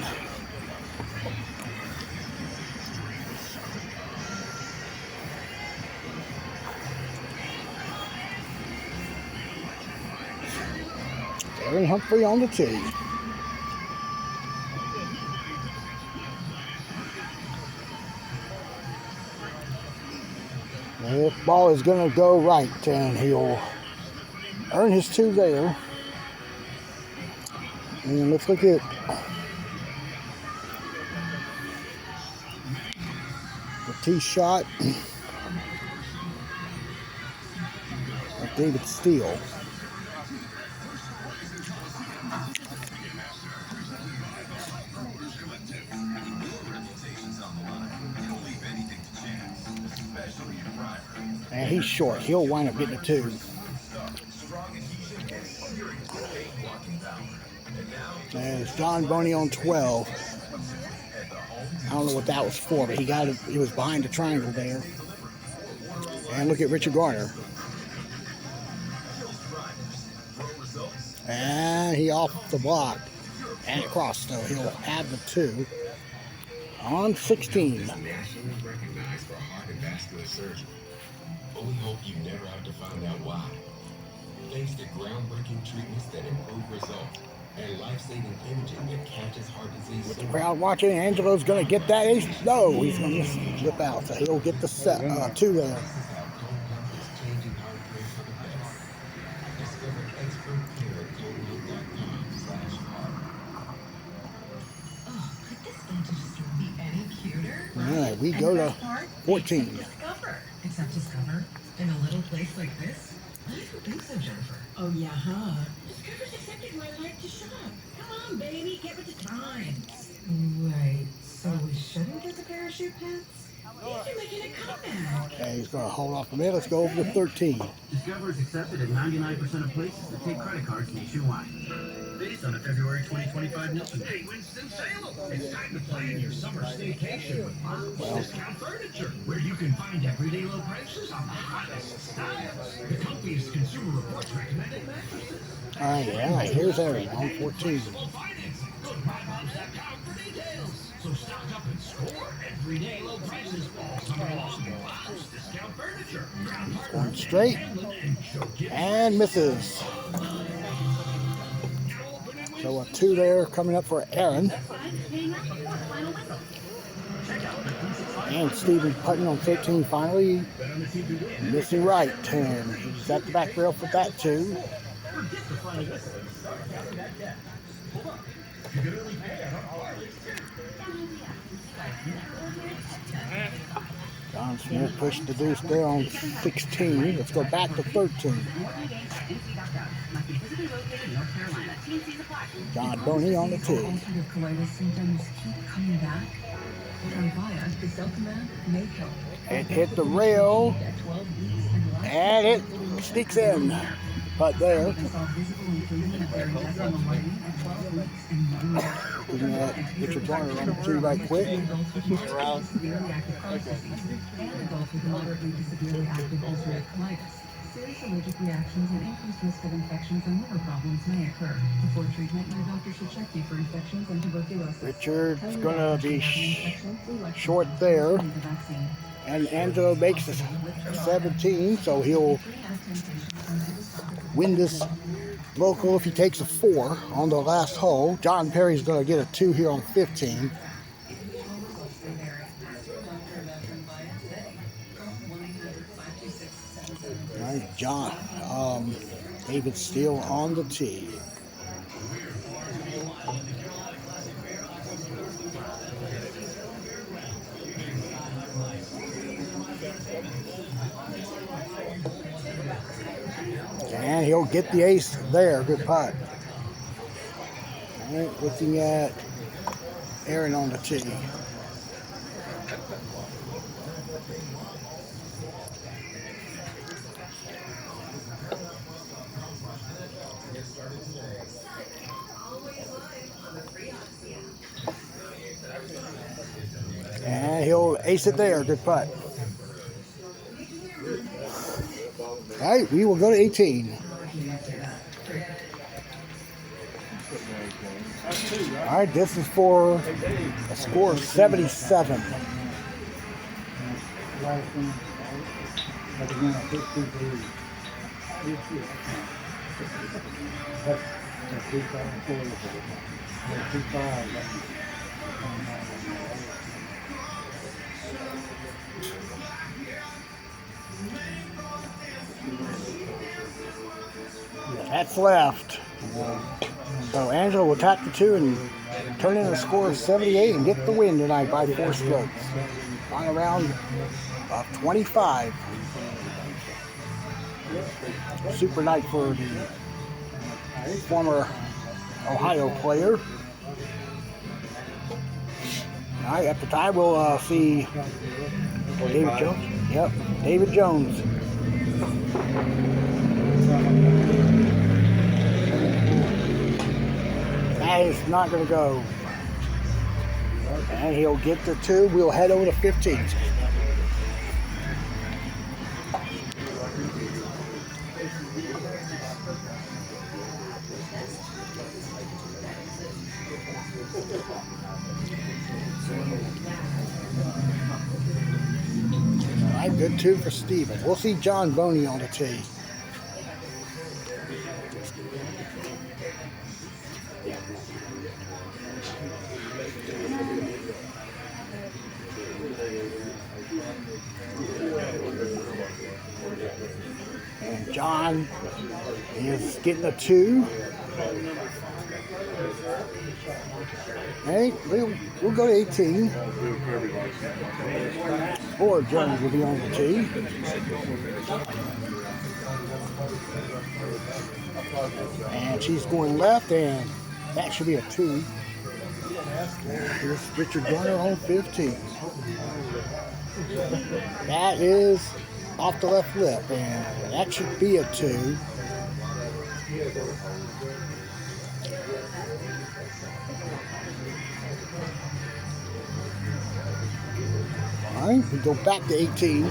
Aaron Humphrey on the tee. This ball is going to go right, and he'll earn his 2 there. And let's look at the tee shot of David Steele. And he's short. He'll wind up getting a 2. There's John Boney on 12. I don't know what that was for, but he got it. He was behind the triangle there. And look at Richard Garner. And he off the block and across, so he'll have the 2 on 16. Nationally recognized for heart and vascular surgery. Only hope you never have to find out why. Thanks to groundbreaking treatments that improve results and life-saving imaging that catches heart disease. With the crowd watching, Angelo's going to get that ace. No, he's going to slip out, so he'll get the 2 there. All right, we go to 14. Discover. Except discover in a little place like this? I don't think so, Jennifer. Oh, yeah, huh? Discover's accepted my life to shop. Come on, baby, get with the times. Right, so we shouldn't get the parachute pants? You're making a comeback. Okay, he's going to hold off a minute. Let's go over to 13. Discover is accepted at 99% of places that take credit cards nationwide. Based on a February 2025 Nielsen. Hey, Winston-Salem! It's time to plan your summer staycation with Bob's Discount Furniture, where you can find everyday low prices on the hottest styles, the comfiest Consumer Reports recommended mattresses. All right, here's Aaron on 14. Go to MyBobs.com for details. So stock up and score everyday low prices all summer long. Bob's Discount Furniture. Going straight and misses. So a 2 there coming up for Aaron. And Stephen putting on 13 finally. Missing right. And he's at the back rail for that 2. John Smith pushed the deuce there on 16. Let's go back to 13. John Boney on the 2. Ulcerative colitis symptoms keep coming back. Tremfya, the Zelcommand may help. It hit the rail, and it sneaks in. But there, looking at Richard Garner on the 2 right quick. And adults with moderately to severely active ulcerative colitis. Serious allergic reactions and increased risk of infections and liver problems may occur. Before treatment, your doctor should check you for infections and tuberculosis. Richard's going to be short there. And Angelo makes it 17, so he'll win this local if he takes a 4 on the last hole. John Perry's going to get a 2 here on 15. All right, John. David Steele on the tee. And he'll get the ace there. Good putt. All right, looking at Aaron on the tee. And he'll ace it there. Good putt. All right, we will go to 18. All right, this is for a score of 77. That's left. So Angelo will tap the 2 and turn in a score of 78 and get the win tonight by 4 strokes. On a round of 25. Super night for the former Ohio player. All right, at the time we'll see David Jones. Yep, David Jones. That is not going to go. And he'll get the 2. We'll head over to 15. All right, good 2 for Steven. We'll see John Boney on the tee. And John is getting a 2. Hey, we'll go to 18. Or Jones will be on the tee. And she's going left, and that should be a 2. Here's Richard Garner on 15. That is off the left lip, and that should be a 2. All right, we go back to 18.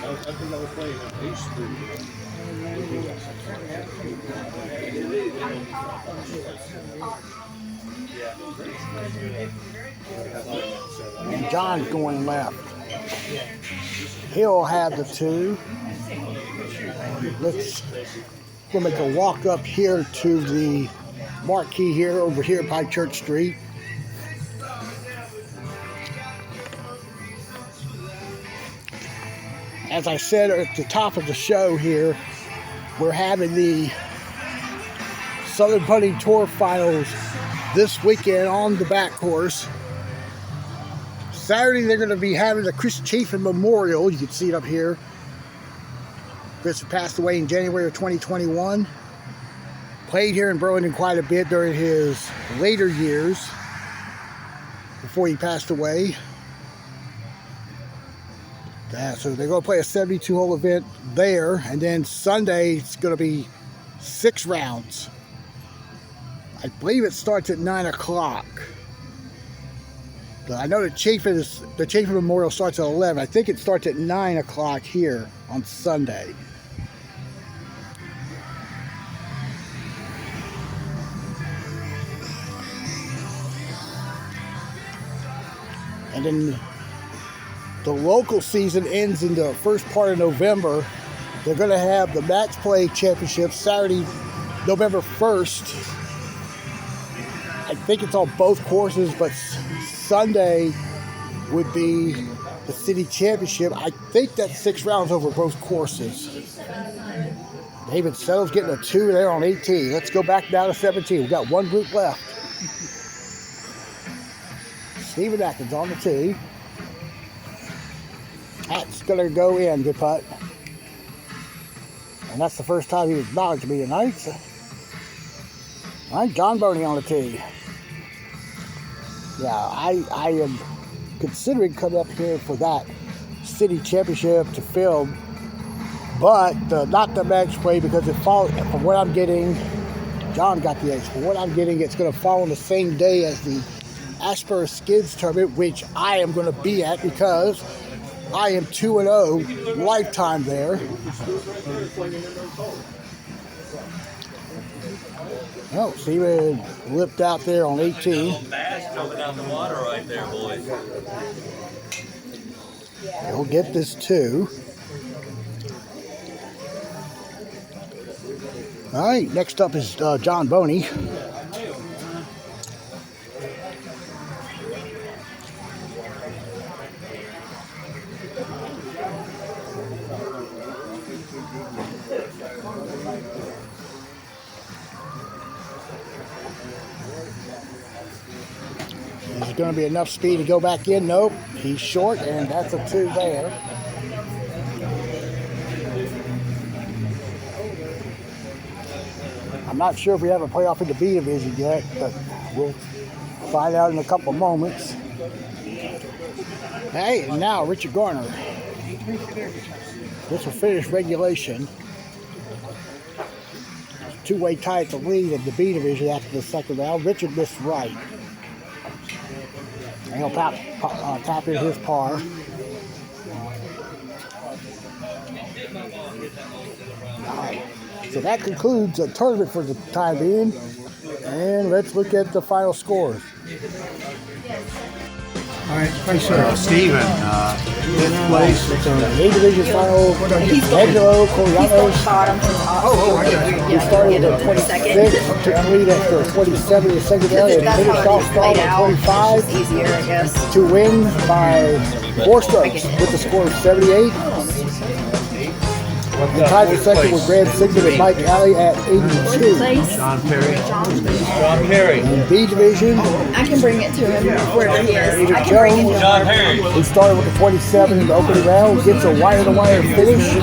I think I was playing on H3. And John's going left. He'll have the 2. We'll make a walk up here to the marquee here, over here by Church Street. As I said at the top of the show here, we're having the Southern Putting Tour Finals this weekend on the back course. Saturday, they're going to be having the Chris Chafin Memorial. You can see it up here. Chris passed away in January of 2021. Played here in Burlington quite a bit during his later years before he passed away. So they're going to play a 72-hole event there, and then Sunday it's going to be 6 rounds. I believe it starts at 9 o'clock. I know the Chafin Memorial starts at 11. I think it starts at 9 o'clock here on Sunday. And then the local season ends in the first part of November. They're going to have the Match Play Championship Saturday, November 1st. I think it's on both courses, but Sunday would be the city championship. I think that's 6 rounds over both courses. David Settle's getting a 2 there on 18. Let's go back down to 17. We've got one group left. Stephen Atkins on the tee. That's going to go in, good putt. And that's the first time he acknowledged me tonight. So. All right, John Boney on the tee. Yeah, I am considering coming up here for that city championship to film, but not the match play, because it follows, from what I'm getting, John got the ace. From what I'm getting, it's going to fall on the same day as the Ashburn Skids tournament, which I am going to be at because I am 2-0 lifetime there. Oh, Steven lipped out there on 18. Bass jumping out the water right there, boys. He'll get this 2. All right, next up is John Boney. Is going to be enough speed to go back in? Nope. He's short, and that's a 2 there. I'm not sure if we have a playoff in the B division yet, but we'll find out in a couple moments. Hey, and now Richard Garner. This will finish regulation. Two-way tie at the lead of the B division after the second round. Richard missed right. And he'll tap in his par. Alright, so that concludes the tournament for the time being. And let's look at the final scores. All right, thanks, Steven. Fifth place. So the A division final, Angelo Corianos. Oh, I got you. He started at 26, took the lead after 27 in the second area, and finished off strong at 25 to win by 4 strokes with the score of 78. And tied for second with Grant Sigmund and Mike Alley at 82. John Perry. John Perry. In B division, I can bring it to him wherever he is. Peter I can bring it to Jones, John Perry. who started with the 27 in the opening round, gets a wire-to-wire finish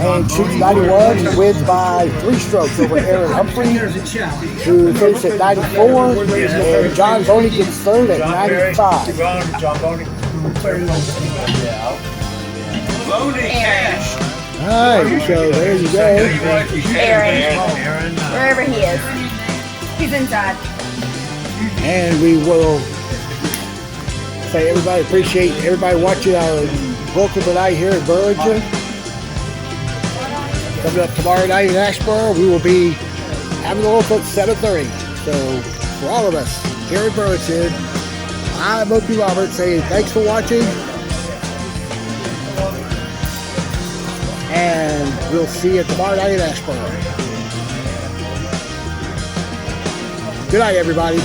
and shoots 91 and wins by 3 strokes over Aaron Humphrey, who finished at 94, and John Boney gets third at 95. Aaron. Alright, so there you go. Aaron. Wherever he is. He's inside. And we will say everybody appreciate everybody watching our local tonight here in Burlington. Coming up tomorrow night in Asheboro, we will be having a local at 7:30. So for all of us here in Burlington, I'm Opie Roberts saying thanks for watching. And we'll see you tomorrow night in Asheboro. Good night, everybody.